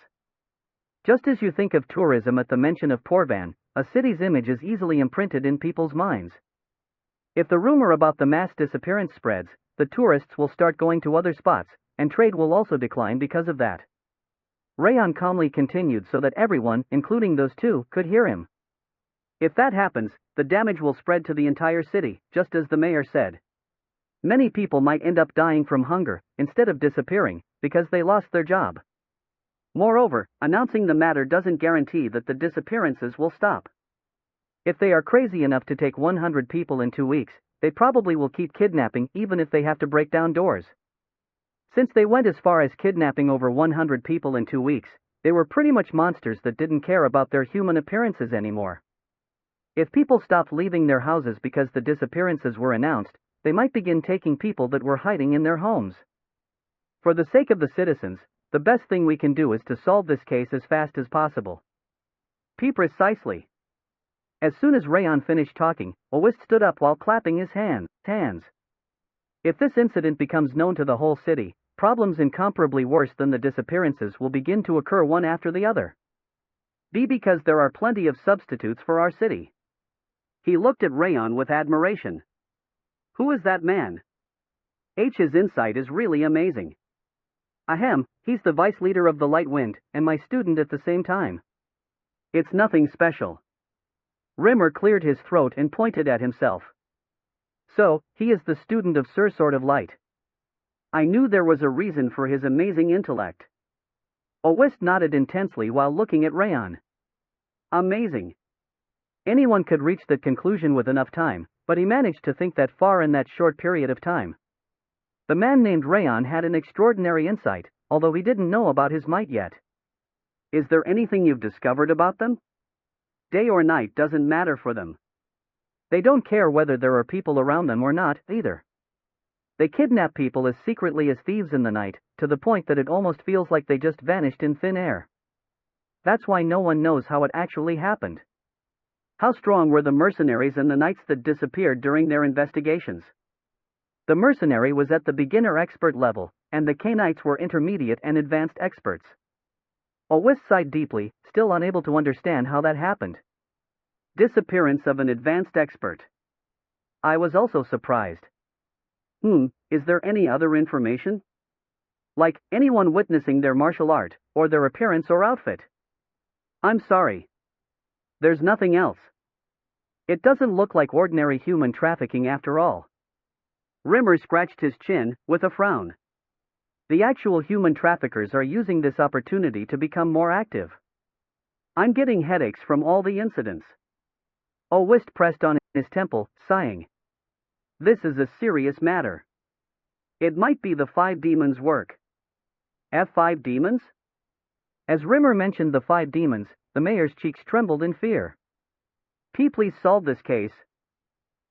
Just as you think of tourism at the mention of Porvan, a city's image is easily imprinted in people's minds. If the rumor about the mass disappearance spreads, the tourists will start going to other spots, and trade will also decline because of that. Raon calmly continued so that everyone, including those two, could hear him. If that happens, the damage will spread to the entire city, just as the mayor said. Many people might end up dying from hunger, instead of disappearing, because they lost their job. Moreover, announcing the matter doesn't guarantee that the disappearances will stop. If they are crazy enough to take 100 people in 2 weeks, they probably will keep kidnapping even if they have to break down doors. Since they went as far as kidnapping over 100 people in 2 weeks, they were pretty much monsters that didn't care about their human appearances anymore. If people stopped leaving their houses because the disappearances were announced, they might begin taking people that were hiding in their homes. For the sake of the citizens, the best thing we can do is to solve this case as fast as possible. Precisely. As soon as Raon finished talking, Owist stood up while clapping his hands. If this incident becomes known to the whole city, problems incomparably worse than the disappearances will begin to occur one after the other. Because there are plenty of substitutes for our city. He looked at Raon with admiration. Who is that man? His insight is really amazing. He's the vice leader of the Light Wind, and my student at the same time. It's nothing special. Rimmer cleared his throat and pointed at himself. So, he is the student of Sir Sword of Light. I knew there was a reason for his amazing intellect. Owist nodded intensely while looking at Raon. Amazing. Anyone could reach that conclusion with enough time, but he managed to think that far in that short period of time. The man named Raon had an extraordinary insight, although he didn't know about his might yet. Is there anything you've discovered about them? Day or night doesn't matter for them. They don't care whether there are people around them or not, either. They kidnap people as secretly as thieves in the night, to the point that it almost feels like they just vanished in thin air. That's why no one knows how it actually happened. How strong were the mercenaries and the knights that disappeared during their investigations? The mercenary was at the beginner expert level, and the K-Knights were intermediate and advanced experts. Owist sighed deeply, still unable to understand how that happened. Disappearance of an advanced expert. I was also surprised. Is there any other information? Like, anyone witnessing their martial art, or their appearance or outfit? I'm sorry. There's nothing else. It doesn't look like ordinary human trafficking after all. Rimmer scratched his chin, with a frown. The actual human traffickers are using this opportunity to become more active. I'm getting headaches from all the incidents. Owist pressed on his temple, sighing. This is a serious matter. It might be the 5 demons' work. F5 demons? As Rimmer mentioned the 5 demons, the mayor's cheeks trembled in fear. Please solve this case.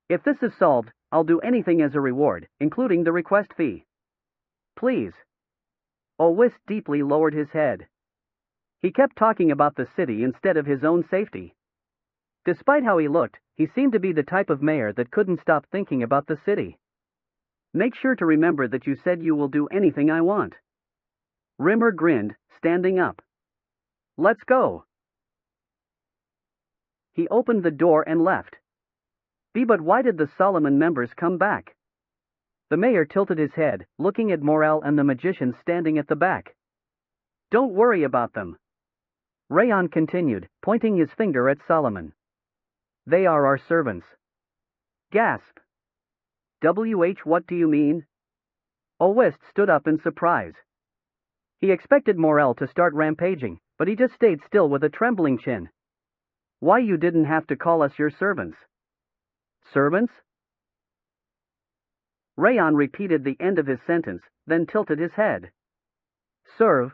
If this is solved, I'll do anything as a reward, including the request fee. Please. Owist deeply lowered his head. He kept talking about the city instead of his own safety. Despite how he looked, he seemed to be the type of mayor that couldn't stop thinking about the city. Make sure to remember that you said you will do anything I want. Rimmer grinned, standing up. Let's go. He opened the door and left. But why did the Solomon members come back? The mayor tilted his head, looking at Morel and the magicians standing at the back. Don't worry about them. Raon continued, pointing his finger at Solomon. They are our servants. Gasp. What do you mean? Owist stood up in surprise. He expected Morel to start rampaging, but he just stayed still with a trembling chin. Why you didn't have to call us your servants? Servants? Raon repeated the end of his sentence, then tilted his head. Serve?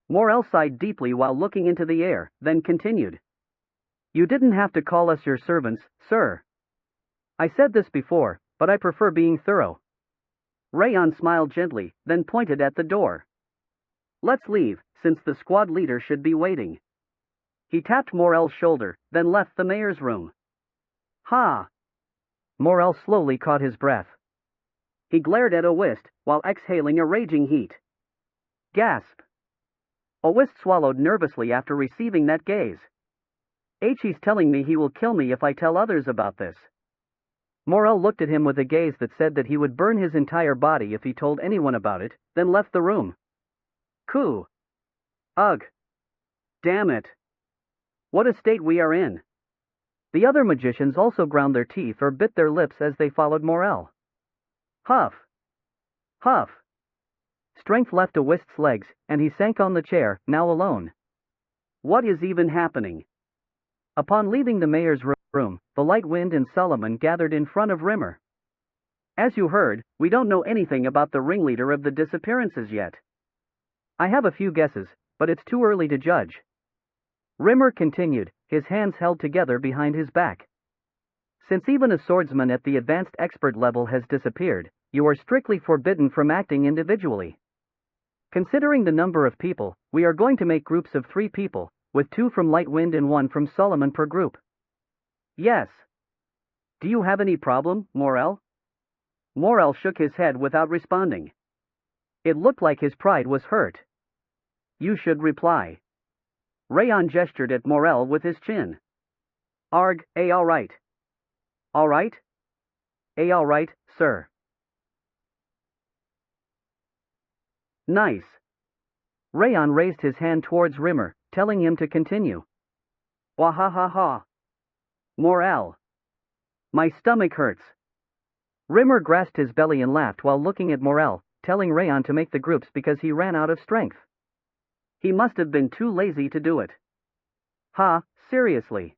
Morel sighed deeply while looking into the air, then continued. You didn't have to call us your servants, sir. I said this before, but I prefer being thorough. Raon smiled gently, then pointed at the door. Let's leave, since the squad leader should be waiting. He tapped Morel's shoulder, then left the mayor's room. Ha! Morel slowly caught his breath. He glared at Owist, while exhaling a raging heat. Gasp! Owist swallowed nervously after receiving that gaze. He's telling me he will kill me if I tell others about this. Morel looked at him with a gaze that said that he would burn his entire body if he told anyone about it, then left the room. Coo! Ugh! Damn it! What a state we are in! The other magicians also ground their teeth or bit their lips as they followed Morel. Huff! Huff! Strength left Owist's legs, and he sank on the chair, now alone. What is even happening? Upon leaving the mayor's room, the Light Wind and Solomon gathered in front of Rimmer. As you heard, we don't know anything about the ringleader of the disappearances yet. I have a few guesses, but it's too early to judge. Rimmer continued, his hands held together behind his back. Since even a swordsman at the advanced expert level has disappeared, you are strictly forbidden from acting individually. Considering the number of people, we are going to make groups of 3 people, with 2 from Lightwind and 1 from Solomon per group. Yes. Do you have any problem, Morel? Morel shook his head without responding. It looked like his pride was hurt. You should reply. Raon gestured at Morel with his chin. Arg, all right. All right? All right, sir. Nice. Raon raised his hand towards Rimmer, telling him to continue. Wahahaha. Morel. My stomach hurts. Rimmer grasped his belly and laughed while looking at Morel, telling Raon to make the groups because he ran out of strength. He must have been too lazy to do it. Ha, seriously.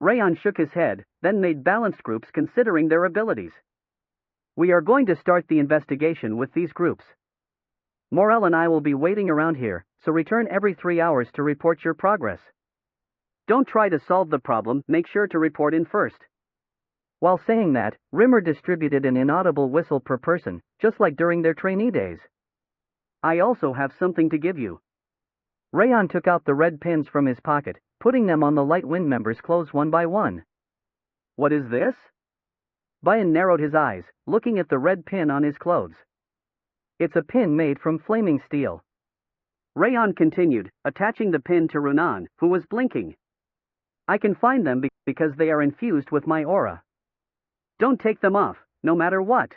Raon shook his head, then made balanced groups considering their abilities. We are going to start the investigation with these groups. Morel and I will be waiting around here, so return every 3 hours to report your progress. Don't try to solve the problem, make sure to report in first. While saying that, Rimmer distributed an inaudible whistle per person, just like during their trainee days. I also have something to give you. Raon took out the red pins from his pocket, putting them on the Light Wind members' clothes one by one. What is this? Bayan narrowed his eyes, looking at the red pin on his clothes. It's a pin made from flaming steel. Raon continued, attaching the pin to Runan, who was blinking. I can find them because they are infused with my aura. Don't take them off, no matter what.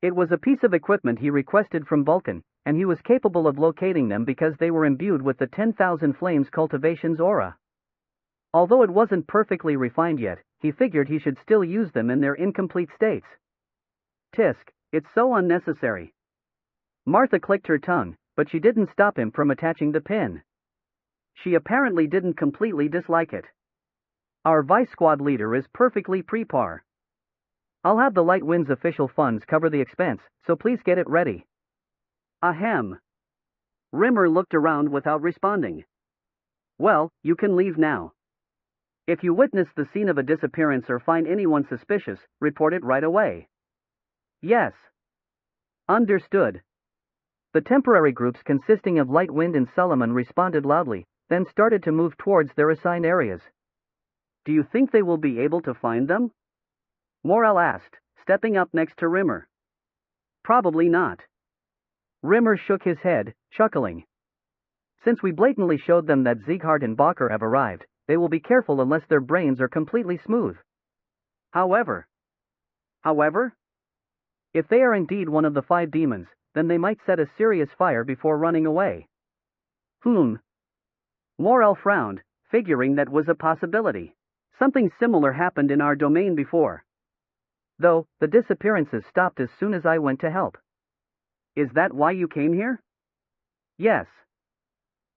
It was a piece of equipment he requested from Vulcan, and he was capable of locating them because they were imbued with the 10,000 Flames cultivation's aura. Although it wasn't perfectly refined yet, he figured he should still use them in their incomplete states. Tisk, it's so unnecessary. Martha clicked her tongue, but she didn't stop him from attaching the pin. She apparently didn't completely dislike it. Our vice squad leader is perfectly pre-par. I'll have the Light Wind's official funds cover the expense, so please get it ready. Ahem. Rimmer looked around without responding. Well, you can leave now. If you witness the scene of a disappearance or find anyone suspicious, report it right away. Yes. Understood. The temporary groups consisting of Light Wind and Solomon responded loudly, then started to move towards their assigned areas. Do you think they will be able to find them? Morel asked, stepping up next to Rimmer. Probably not. Rimmer shook his head, chuckling. Since we blatantly showed them that Sieghart and Bacher have arrived, they will be careful unless their brains are completely smooth. However, if they are indeed one of the 5 demons, then they might set a serious fire before running away. Morel frowned, figuring that was a possibility. Something similar happened in our domain before. Though, the disappearances stopped as soon as I went to help. Is that why you came here? Yes.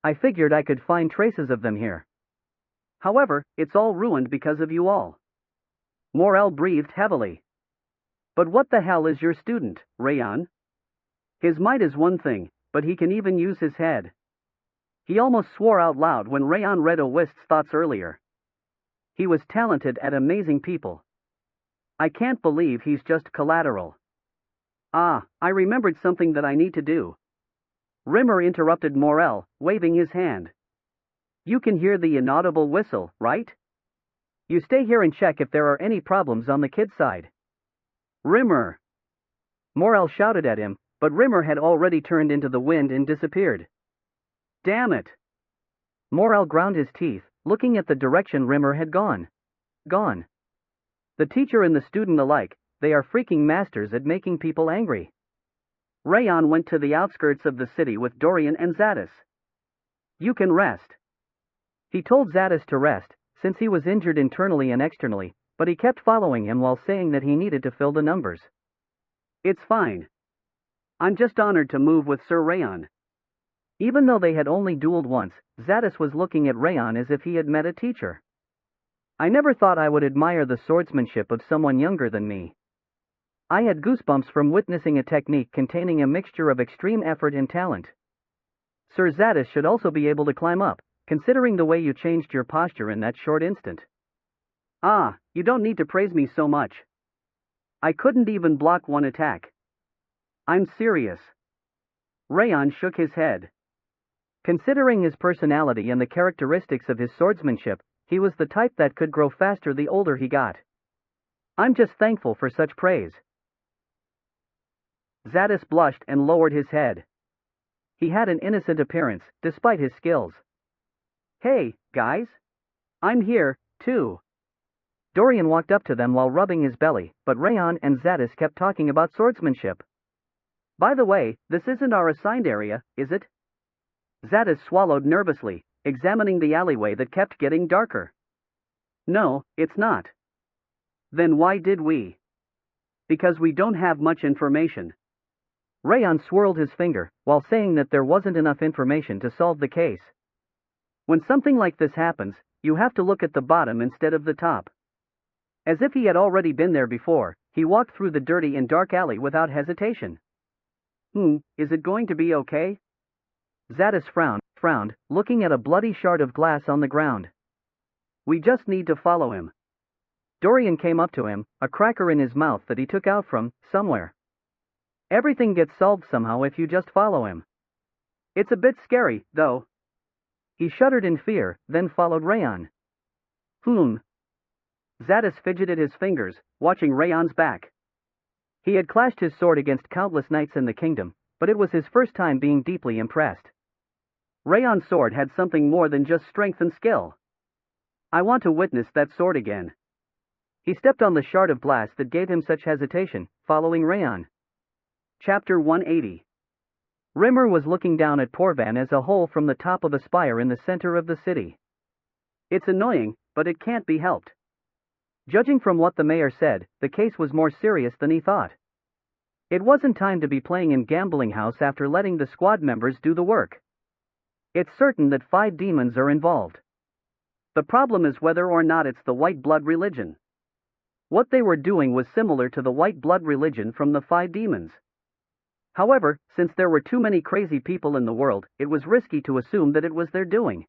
I figured I could find traces of them here. However, it's all ruined because of you all. Morel breathed heavily. But what the hell is your student, Raon? His might is one thing, but he can even use his head. He almost swore out loud when Raon read Owist's thoughts earlier. He was talented at amazing people. I can't believe he's just collateral. Ah, I remembered something that I need to do. Rimmer interrupted Morel, waving his hand. You can hear the inaudible whistle, right? You stay here and check if there are any problems on the kid's side. Rimmer! Morel shouted at him, but Rimmer had already turned into the wind and disappeared. Damn it! Morel ground his teeth, looking at the direction Rimmer had gone. Gone. The teacher and the student alike, they are freaking masters at making people angry. Raon went to the outskirts of the city with Dorian and Zadis. You can rest. He told Zadis to rest, since he was injured internally and externally, but he kept following him while saying that he needed to fill the numbers. It's fine. I'm just honored to move with Sir Raon. Even though they had only dueled once, Zadis was looking at Raon as if he had met a teacher. I never thought I would admire the swordsmanship of someone younger than me. I had goosebumps from witnessing a technique containing a mixture of extreme effort and talent. Sir Zadis should also be able to climb up, considering the way you changed your posture in that short instant. Ah, you don't need to praise me so much. I couldn't even block one attack. I'm serious. Raon shook his head. Considering his personality and the characteristics of his swordsmanship, he was the type that could grow faster the older he got. I'm just thankful for such praise. Zadis blushed and lowered his head. He had an innocent appearance, despite his skills. Hey, guys. I'm here, too. Dorian walked up to them while rubbing his belly, but Raon and Zadis kept talking about swordsmanship. By the way, this isn't our assigned area, is it? Zadis swallowed nervously, examining the alleyway that kept getting darker. No, it's not. Then why did we? Because we don't have much information. Raon swirled his finger, while saying that there wasn't enough information to solve the case. When something like this happens, you have to look at the bottom instead of the top. As if he had already been there before, he walked through the dirty and dark alley without hesitation. Is it going to be okay? Zadis frowned, looking at a bloody shard of glass on the ground. We just need to follow him. Dorian came up to him, a cracker in his mouth that he took out from somewhere. Everything gets solved somehow if you just follow him. It's a bit scary, though. He shuddered in fear, then followed Raon. Zadis fidgeted his fingers, watching Raon's back. He had clashed his sword against countless knights in the kingdom, but it was his first time being deeply impressed. Raon's sword had something more than just strength and skill. I want to witness that sword again. He stepped on the shard of glass that gave him such hesitation, following Raon. Chapter 180. Rimmer was looking down at Porvan as a whole from the top of a spire in the center of the city. It's annoying, but it can't be helped. Judging from what the mayor said, the case was more serious than he thought. It wasn't time to be playing in gambling house after letting the squad members do the work. It's certain that 5 demons are involved. The problem is whether or not it's the white blood religion. What they were doing was similar to the white blood religion from the 5 demons. However, since there were too many crazy people in the world, it was risky to assume that it was their doing.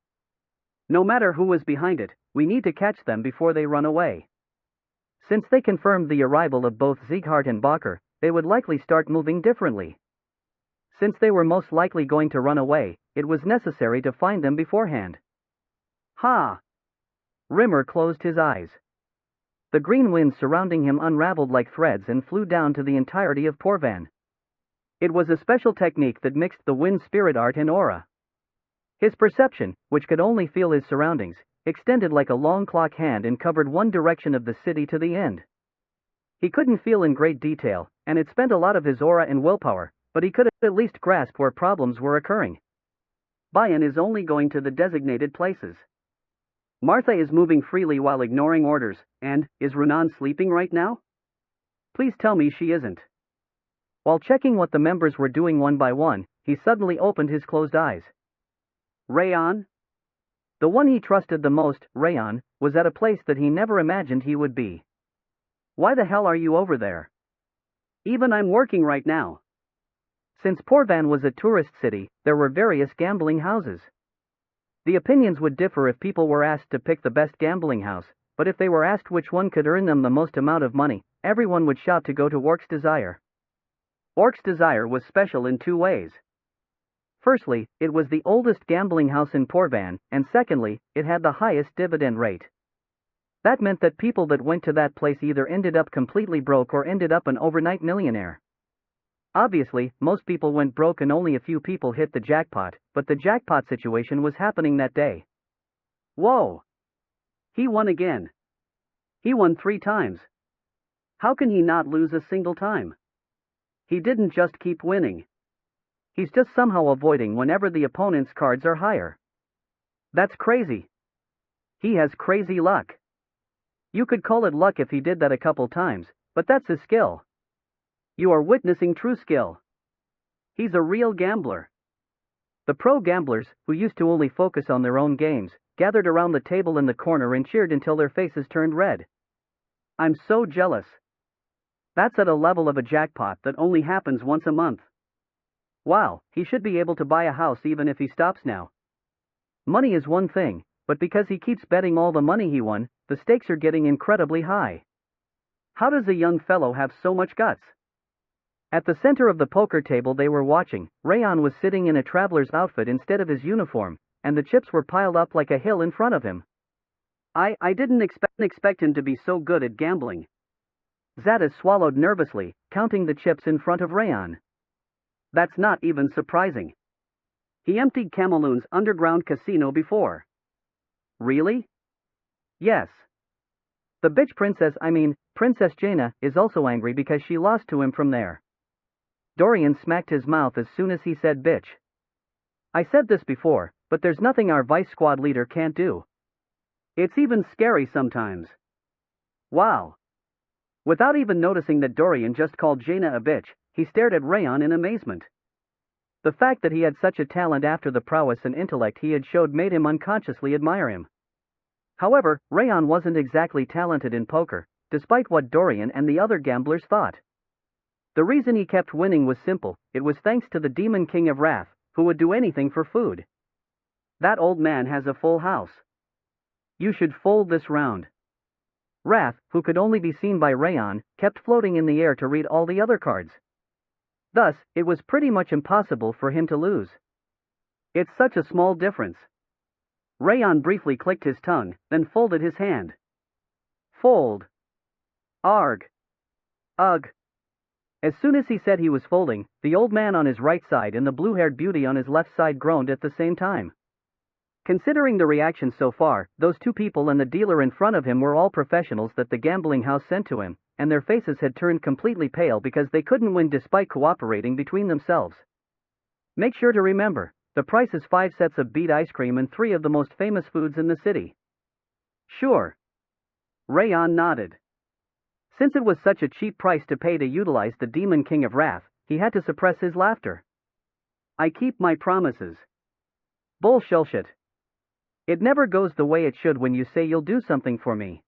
No matter who was behind it, we need to catch them before they run away. Since they confirmed the arrival of both Sieghart and Bakker, they would likely start moving differently. Since they were most likely going to run away, it was necessary to find them beforehand. Ha! Rimmer closed his eyes. The green wind surrounding him unraveled like threads and flew down to the entirety of Porvan. It was a special technique that mixed the wind spirit art and aura. His perception, which could only feel his surroundings, extended like a long clock hand and covered one direction of the city to the end. He couldn't feel in great detail, and it spent a lot of his aura and willpower, but he could at least grasp where problems were occurring. Bayan is only going to the designated places. Martha is moving freely while ignoring orders, and, is Renan sleeping right now? Please tell me she isn't. While checking what the members were doing one by one, he suddenly opened his closed eyes. Raon? The one he trusted the most, Raon, was at a place that he never imagined he would be. Why the hell are you over there? Even I'm working right now. Since Porvan was a tourist city, there were various gambling houses. The opinions would differ if people were asked to pick the best gambling house, but if they were asked which one could earn them the most amount of money, everyone would shout to go to Orc's Desire. Orc's Desire was special in 2 ways. Firstly, it was the oldest gambling house in Porvan, and secondly, it had the highest dividend rate. That meant that people that went to that place either ended up completely broke or ended up an overnight millionaire. Obviously, most people went broke and only a few people hit the jackpot, but the jackpot situation was happening that day. Whoa! He won again. He won 3 times. How can he not lose a single time? He didn't just keep winning. He's just somehow avoiding whenever the opponent's cards are higher. That's crazy. He has crazy luck. You could call it luck if he did that a couple times, but that's his skill. You are witnessing true skill. He's a real gambler. The pro gamblers, who used to only focus on their own games, gathered around the table in the corner and cheered until their faces turned red. I'm so jealous. That's at a level of a jackpot that only happens once a month. Wow, he should be able to buy a house even if he stops now. Money is one thing, but because he keeps betting all the money he won, the stakes are getting incredibly high. How does a young fellow have so much guts? At the center of the poker table they were watching, Raon was sitting in a traveler's outfit instead of his uniform, and the chips were piled up like a hill in front of him. I didn't expect him to be so good at gambling. Zadis swallowed nervously, counting the chips in front of Raon. That's not even surprising. He emptied Cameloon's underground casino before. Really? Yes. The bitch Princess Jaina, is also angry because she lost to him from there. Dorian smacked his mouth as soon as he said bitch. I said this before, but there's nothing our vice squad leader can't do. It's even scary sometimes. Wow. Without even noticing that Dorian just called Jaina a bitch, he stared at Raon in amazement. The fact that he had such a talent after the prowess and intellect he had showed made him unconsciously admire him. However, Raon wasn't exactly talented in poker, despite what Dorian and the other gamblers thought. The reason he kept winning was simple, it was thanks to the Demon King of Wrath, who would do anything for food. That old man has a full house. You should fold this round. Wrath, who could only be seen by Raon, kept floating in the air to read all the other cards. Thus, it was pretty much impossible for him to lose. It's such a small difference. Raon briefly clicked his tongue, then folded his hand. Fold. Arg. Ugh. As soon as he said he was folding, the old man on his right side and the blue-haired beauty on his left side groaned at the same time. Considering the reaction so far, those two people and the dealer in front of him were all professionals that the gambling house sent to him, and their faces had turned completely pale because they couldn't win despite cooperating between themselves. Make sure to remember, the price is 5 sets of beet ice cream and 3 of the most famous foods in the city. Sure. Raon nodded. Since it was such a cheap price to pay to utilize the Demon King of Wrath, he had to suppress his laughter. I keep my promises. Bullshit. It never goes the way it should when you say you'll do something for me.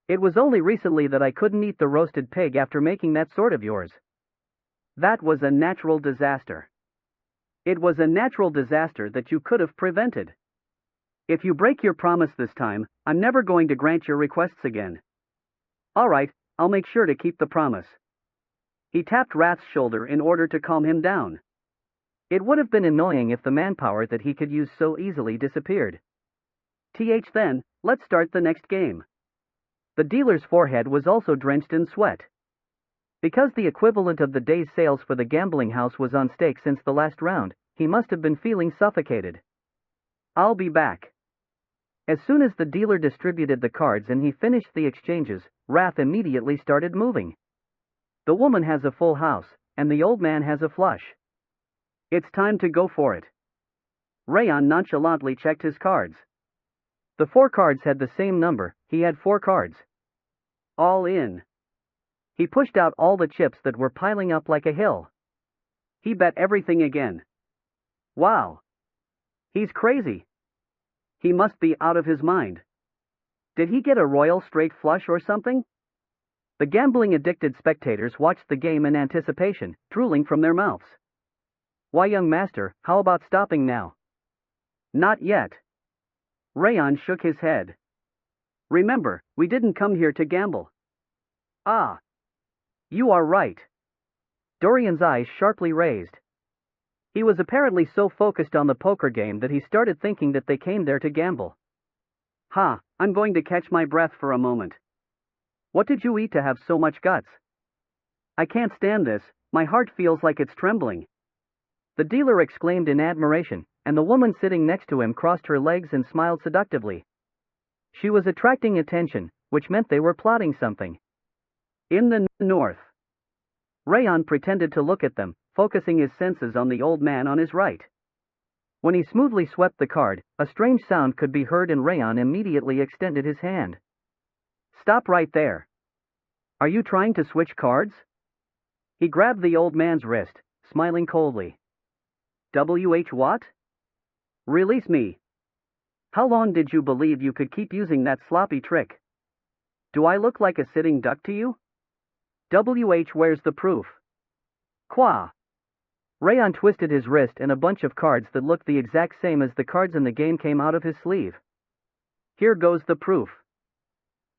It was only recently that I couldn't eat the roasted pig after making that sword of yours. That was a natural disaster. It was a natural disaster that you could have prevented. If you break your promise this time, I'm never going to grant your requests again. All right, I'll make sure to keep the promise. He tapped Wrath's shoulder in order to calm him down. It would have been annoying if the manpower that he could use so easily disappeared. Then, let's start the next game. The dealer's forehead was also drenched in sweat. Because the equivalent of the day's sales for the gambling house was on stake since the last round, he must have been feeling suffocated. I'll be back. As soon as the dealer distributed the cards and he finished the exchanges, Wrath immediately started moving. The woman has a full house, and the old man has a flush. It's time to go for it. Raon nonchalantly checked his cards. The 4 cards had the same number, he had 4 cards. All in. He pushed out all the chips that were piling up like a hill. He bet everything again. Wow. He's crazy. He must be out of his mind. Did he get a royal straight flush or something? The gambling-addicted spectators watched the game in anticipation, drooling from their mouths. Why, young master, how about stopping now? Not yet. Raon shook his head. Remember, we didn't come here to gamble. Ah. You are right. Dorian's eyes sharply raised. He was apparently so focused on the poker game that he started thinking that they came there to gamble. Ha, I'm going to catch my breath for a moment. What did you eat to have so much guts? I can't stand this, my heart feels like it's trembling. The dealer exclaimed in admiration, and the woman sitting next to him crossed her legs and smiled seductively. She was attracting attention, which meant they were plotting something. In the north. Raon pretended to look at them, focusing his senses on the old man on his right. When he smoothly swept the card, a strange sound could be heard and Raon immediately extended his hand. Stop right there. Are you trying to switch cards? He grabbed the old man's wrist, smiling coldly. What? Release me. How long did you believe you could keep using that sloppy trick? Do I look like a sitting duck to you? Where's the proof? Qua. Raon twisted his wrist and a bunch of cards that looked the exact same as the cards in the game came out of his sleeve. Here goes the proof.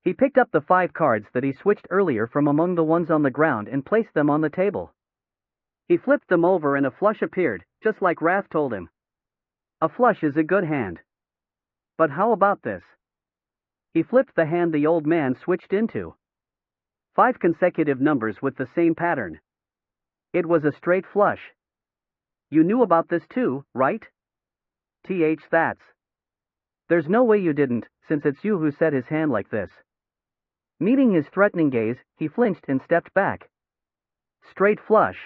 He picked up the 5 cards that he switched earlier from among the ones on the ground and placed them on the table. He flipped them over and a flush appeared, just like Wrath told him. A flush is a good hand. But how about this? He flipped the hand the old man switched into. 5 consecutive numbers with the same pattern. It was a straight flush. You knew about this too, right? That's. There's no way you didn't, since it's you who set his hand like this. Meeting his threatening gaze, he flinched and stepped back. Straight flush.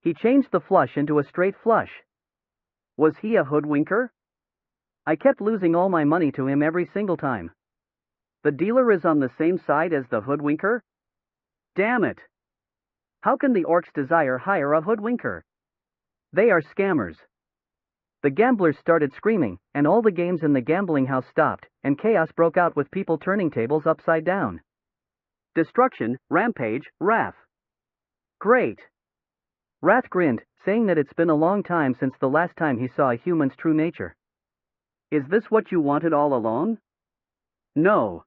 He changed the flush into a straight flush. Was he a hoodwinker? I kept losing all my money to him every single time. The dealer is on the same side as the hoodwinker? Damn it! How can the orcs desire hire a hoodwinker? They are scammers. The gamblers started screaming, and all the games in the gambling house stopped, and chaos broke out with people turning tables upside down. Destruction, rampage, wrath. Great. Rat grinned, saying that it's been a long time since the last time he saw a human's true nature. Is this what you wanted all along? No.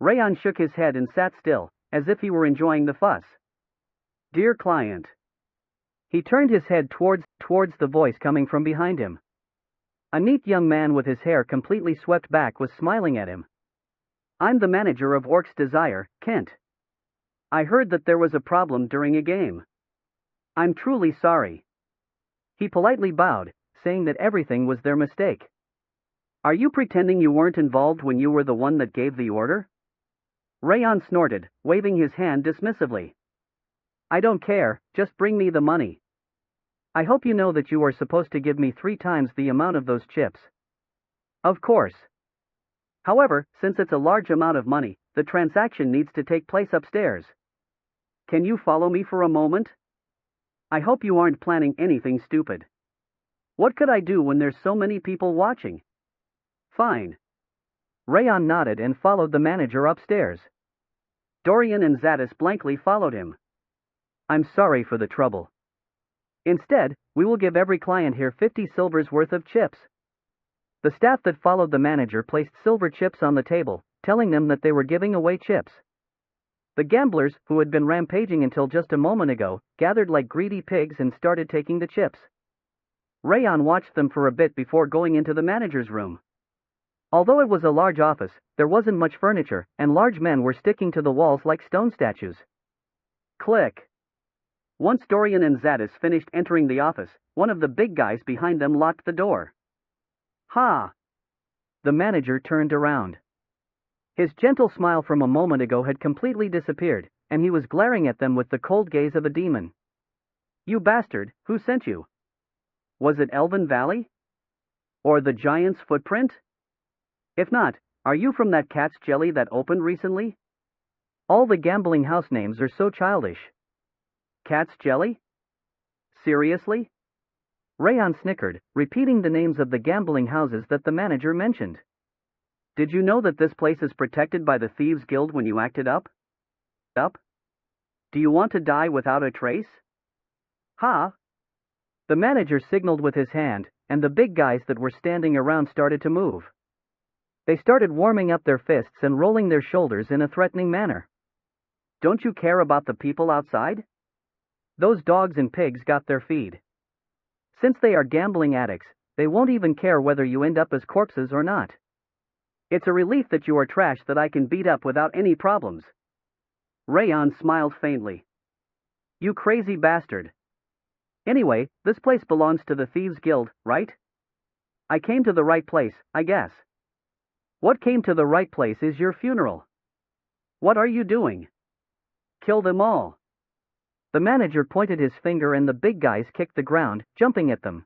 Raon shook his head and sat still, as if he were enjoying the fuss. Dear client. He turned his head towards the voice coming from behind him. A neat young man with his hair completely swept back was smiling at him. I'm the manager of Orc's Desire, Kent. I heard that there was a problem during a game. I'm truly sorry. He politely bowed, saying that everything was their mistake. Are you pretending you weren't involved when you were the one that gave the order? Raon snorted, waving his hand dismissively. I don't care, just bring me the money. I hope you know that you are supposed to give me 3 times the amount of those chips. Of course. However, since it's a large amount of money, the transaction needs to take place upstairs. Can you follow me for a moment? I hope you aren't planning anything stupid. What could I do when there's so many people watching? Fine. Raon nodded and followed the manager upstairs. Dorian and Zadis blankly followed him. I'm sorry for the trouble. Instead, we will give every client here 50 silvers worth of chips. The staff that followed the manager placed silver chips on the table, telling them that they were giving away chips. The gamblers, who had been rampaging until just a moment ago, gathered like greedy pigs and started taking the chips. Raon watched them for a bit before going into the manager's room. Although it was a large office, there wasn't much furniture, and large men were sticking to the walls like stone statues. Click. Once Dorian and Zadis finished entering the office, one of the big guys behind them locked the door. Ha! The manager turned around. His gentle smile from a moment ago had completely disappeared, and he was glaring at them with the cold gaze of a demon. You bastard, who sent you? Was it Elven Valley? Or the giant's footprint? If not, are you from that cat's jelly that opened recently? All the gambling house names are so childish. Cat's jelly? Seriously? Raon snickered, repeating the names of the gambling houses that the manager mentioned. Did you know that this place is protected by the Thieves' Guild when you acted up? Do you want to die without a trace? Ha! The manager signaled with his hand, and the big guys that were standing around started to move. They started warming up their fists and rolling their shoulders in a threatening manner. Don't you care about the people outside? Those dogs and pigs got their feed. Since they are gambling addicts, they won't even care whether you end up as corpses or not. It's a relief that you are trash that I can beat up without any problems. Raon smiled faintly. You crazy bastard. Anyway, this place belongs to the Thieves' Guild, right? I came to the right place, I guess. What came to the right place is your funeral. What are you doing? Kill them all. The manager pointed his finger and the big guys kicked the ground, jumping at them.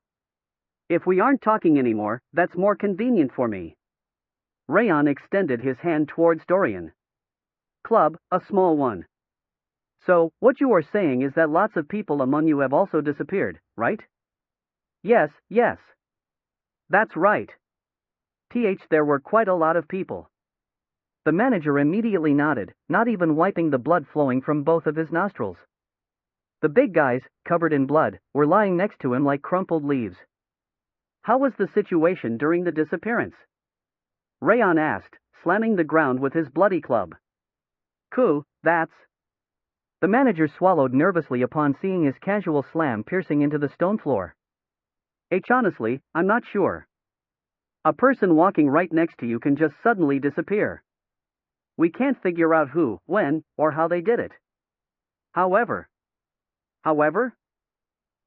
If we aren't talking anymore, that's more convenient for me. Raon extended his hand towards Dorian. Club, a small one. So, what you are saying is that lots of people among you have also disappeared, right? Yes. That's right. There were quite a lot of people. The manager immediately nodded, not even wiping the blood flowing from both of his nostrils. The big guys, covered in blood, were lying next to him like crumpled leaves. How was the situation during the disappearance? Raon asked, slamming the ground with his bloody club. That's... The manager swallowed nervously upon seeing his casual slam piercing into the stone floor. Honestly, I'm not sure. A person walking right next to you can just suddenly disappear. We can't figure out who, when, or how they did it. However,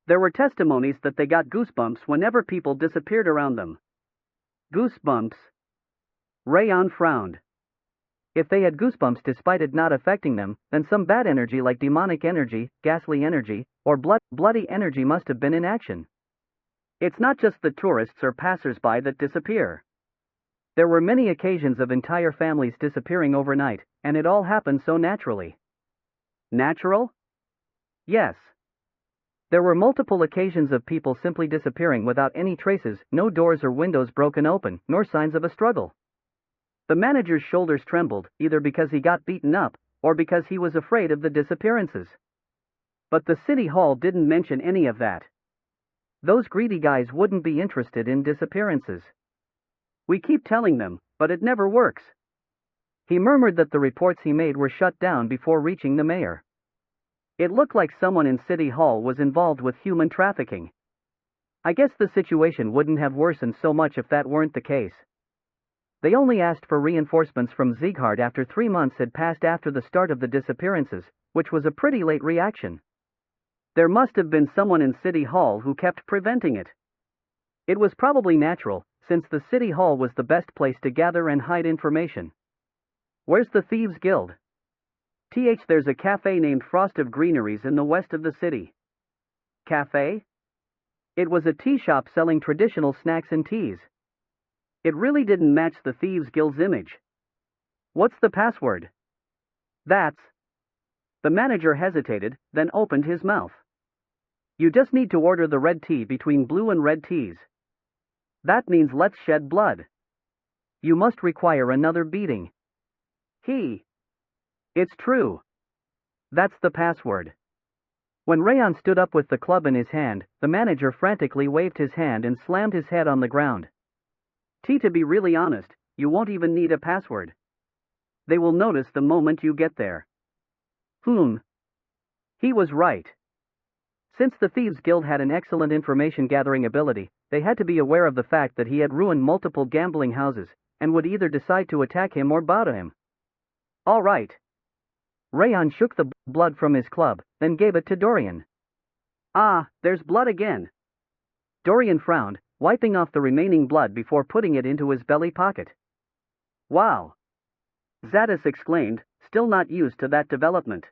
there were testimonies that they got goosebumps whenever people disappeared around them. Goosebumps? Raon frowned. If they had goosebumps despite it not affecting them, then some bad energy like demonic energy, ghastly energy, or bloody energy must have been in action. It's not just the tourists or passers-by that disappear. There were many occasions of entire families disappearing overnight, and it all happened so naturally. Natural? Yes. There were multiple occasions of people simply disappearing without any traces, no doors or windows broken open, nor signs of a struggle. The manager's shoulders trembled, either because he got beaten up, or because he was afraid of the disappearances. But the city hall didn't mention any of that. Those greedy guys wouldn't be interested in disappearances. We keep telling them, but it never works. He murmured that the reports he made were shut down before reaching the mayor. It looked like someone in City Hall was involved with human trafficking. I guess the situation wouldn't have worsened so much if that weren't the case. They only asked for reinforcements from Sieghard after 3 months had passed after the start of the disappearances, which was a pretty late reaction. There must have been someone in City Hall who kept preventing it. It was probably natural, since the City Hall was the best place to gather and hide information. Where's the Thieves' Guild? There's a cafe named Frost of Greeneries in the west of the city. Cafe? It was a tea shop selling traditional snacks and teas. It really didn't match the Thieves' Guild's image. What's the password? That's... The manager hesitated, then opened his mouth. You just need to order the red tea between blue and red teas. That means let's shed blood. You must require another beating. It's true. That's the password. When Raon stood up with the club in his hand, the manager frantically waved his hand and slammed his head on the ground. To be really honest, you won't even need a password. They will notice the moment you get there. He was right. Since the Thieves' Guild had an excellent information-gathering ability, they had to be aware of the fact that he had ruined multiple gambling houses, and would either decide to attack him or bow to him. All right. Raon shook the blood from his club, then gave it to Dorian. Ah, there's blood again. Dorian frowned, wiping off the remaining blood before putting it into his belly pocket. Wow! Zadis exclaimed, still not used to that development.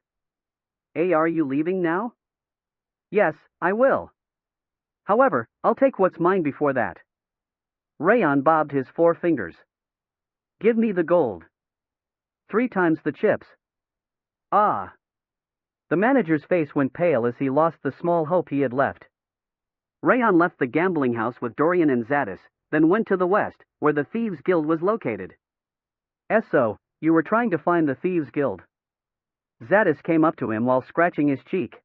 Are you leaving now? Yes, I will. However, I'll take what's mine before that. Raon bobbed his 4 fingers. Give me the gold. 3 times the chips. Ah! The manager's face went pale as he lost the small hope he had left. Raon left the gambling house with Dorian and Zadis, then went to the west, where the Thieves' Guild was located. So, you were trying to find the Thieves' Guild. Zadis came up to him while scratching his cheek.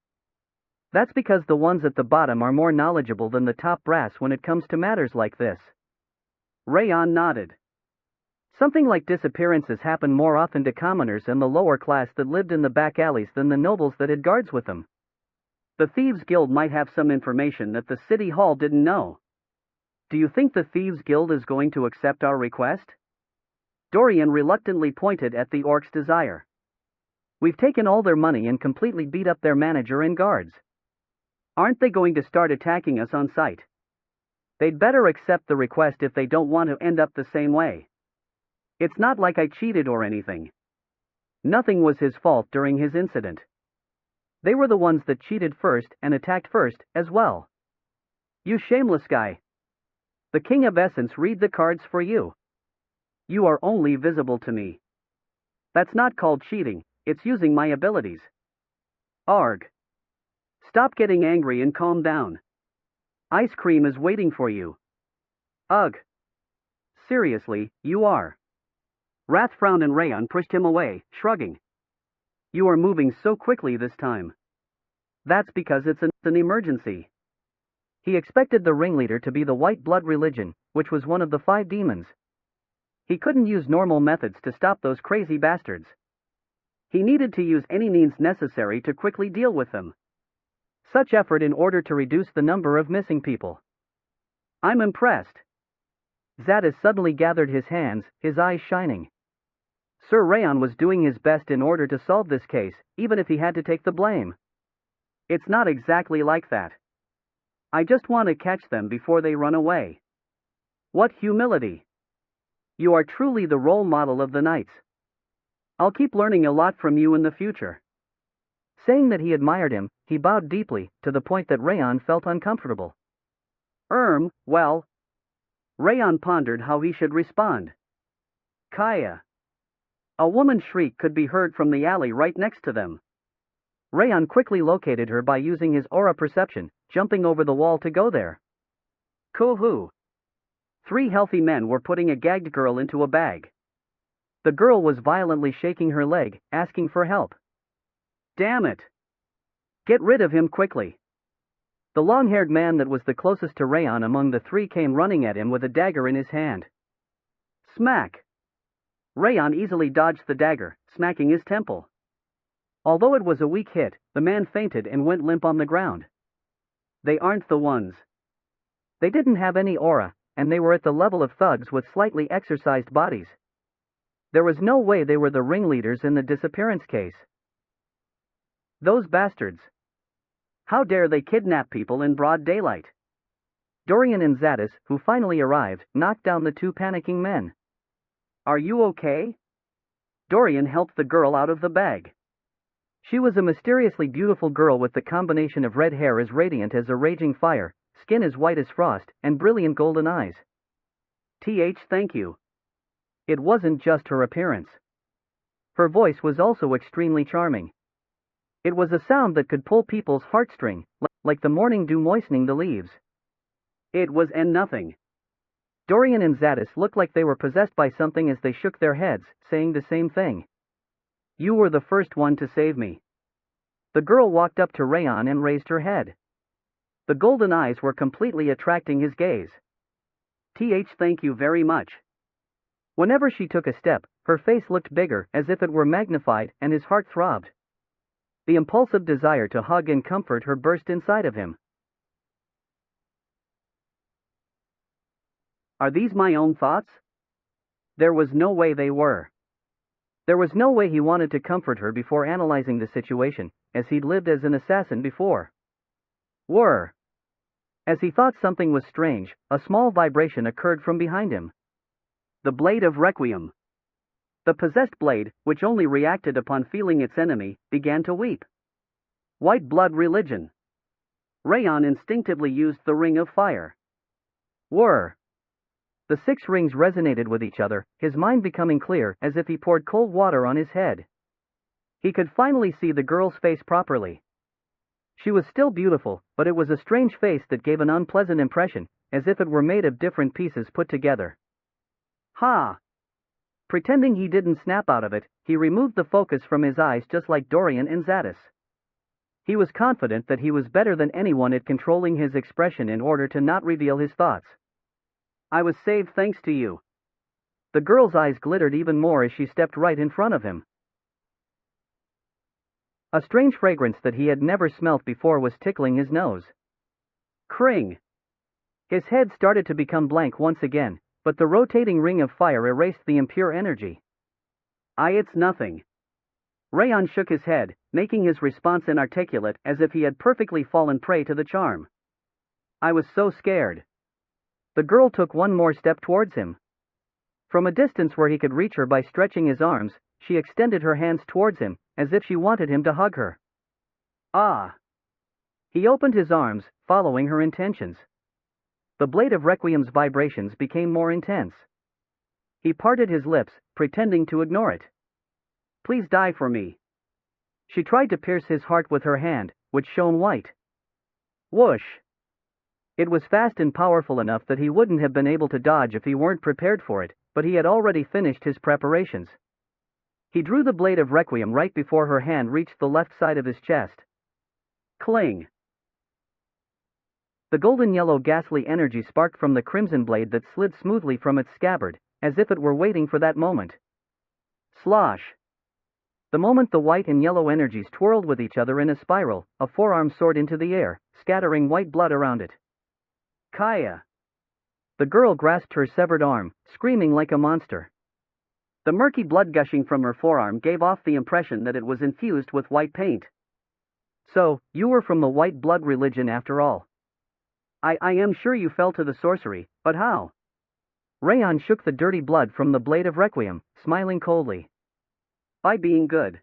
That's because the ones at the bottom are more knowledgeable than the top brass when it comes to matters like this. Raon nodded. Something like disappearances happened more often to commoners and the lower class that lived in the back alleys than the nobles that had guards with them. The Thieves' Guild might have some information that the City Hall didn't know. Do you think the Thieves' Guild is going to accept our request? Dorian reluctantly pointed at the orc's desire. We've taken all their money and completely beat up their manager and guards. Aren't they going to start attacking us on sight? They'd better accept the request if they don't want to end up the same way. It's not like I cheated or anything. Nothing was his fault during his incident. They were the ones that cheated first and attacked first, as well. You shameless guy. The King of Essence read the cards for you. You are only visible to me. That's not called cheating, it's using my abilities. Arg. Stop getting angry and calm down. Ice cream is waiting for you. Ugh. Seriously, you are. Wrath frowned and Raon pushed him away, shrugging. You are moving so quickly this time. That's because it's an emergency. He expected the ringleader to be the white blood religion, which was one of the 5 demons. He couldn't use normal methods to stop those crazy bastards. He needed to use any means necessary to quickly deal with them. Such effort in order to reduce the number of missing people. I'm impressed. Zadis suddenly gathered his hands, his eyes shining. Sir Raon was doing his best in order to solve this case, even if he had to take the blame. It's not exactly like that. I just want to catch them before they run away. What humility! You are truly the role model of the knights. I'll keep learning a lot from you in the future. Saying that he admired him, he bowed deeply, to the point that Raon felt uncomfortable. Well... Raon pondered how he should respond. Kaya. A woman's shriek could be heard from the alley right next to them. Raon quickly located her by using his aura perception, jumping over the wall to go there. Kuhu. 3 healthy men were putting a gagged girl into a bag. The girl was violently shaking her leg, asking for help. Damn it! Get rid of him quickly. The long-haired man that was the closest to Raon among the three came running at him with a dagger in his hand. Smack! Raon easily dodged the dagger, smacking his temple. Although it was a weak hit, the man fainted and went limp on the ground. They aren't the ones. They didn't have any aura, and they were at the level of thugs with slightly exercised bodies. There was no way they were the ringleaders in the disappearance case. Those bastards. How dare they kidnap people in broad daylight? Dorian and Zadis, who finally arrived, knocked down the two panicking men. Are you okay? Dorian helped the girl out of the bag. She was a mysteriously beautiful girl with the combination of red hair as radiant as a raging fire, skin as white as frost, and brilliant golden eyes. Thank you. It wasn't just her appearance. Her voice was also extremely charming. It was a sound that could pull people's heartstring, like the morning dew moistening the leaves. It was nothing. Dorian and Zadis looked like they were possessed by something as they shook their heads, saying the same thing. You were the first one to save me. The girl walked up to Raon and raised her head. The golden eyes were completely attracting his gaze. Thank you very much. Whenever she took a step, her face looked bigger, as if it were magnified, and his heart throbbed. The impulsive desire to hug and comfort her burst inside of him. Are these my own thoughts? There was no way they were. There was no way he wanted to comfort her before analyzing the situation, as he'd lived as an assassin before. As he thought something was strange, a small vibration occurred from behind him. The blade of Requiem. The possessed blade, which only reacted upon feeling its enemy, began to weep. White blood religion. Raon instinctively used the ring of fire. The 6 rings resonated with each other, his mind becoming clear, as if he poured cold water on his head. He could finally see the girl's face properly. She was still beautiful, but it was a strange face that gave an unpleasant impression, as if it were made of different pieces put together. Ha! Pretending he didn't snap out of it, he removed the focus from his eyes just like Dorian and Zadis. He was confident that he was better than anyone at controlling his expression in order to not reveal his thoughts. I was saved thanks to you. The girl's eyes glittered even more as she stepped right in front of him. A strange fragrance that he had never smelt before was tickling his nose. Kring! His head started to become blank once again, but the rotating ring of fire erased the impure energy. It's nothing. Raon shook his head, making his response inarticulate as if he had perfectly fallen prey to the charm. I was so scared. The girl took one more step towards him. From a distance where he could reach her by stretching his arms, she extended her hands towards him, as if she wanted him to hug her. Ah! He opened his arms, following her intentions. The blade of Requiem's vibrations became more intense. He parted his lips, pretending to ignore it. Please die for me. She tried to pierce his heart with her hand, which shone white. Whoosh! It was fast and powerful enough that he wouldn't have been able to dodge if he weren't prepared for it, but he had already finished his preparations. He drew the blade of Requiem right before her hand reached the left side of his chest. Cling! The golden-yellow ghastly energy sparked from the crimson blade that slid smoothly from its scabbard, as if it were waiting for that moment. Slosh! The moment the white and yellow energies twirled with each other in a spiral, a forearm soared into the air, scattering white blood around it. Kaya! The girl grasped her severed arm, screaming like a monster. The murky blood gushing from her forearm gave off the impression that it was infused with white paint. So, you were from the white blood religion after all. I am sure you fell to the sorcery, but how? Raon shook the dirty blood from the blade of Requiem, smiling coldly. By being good.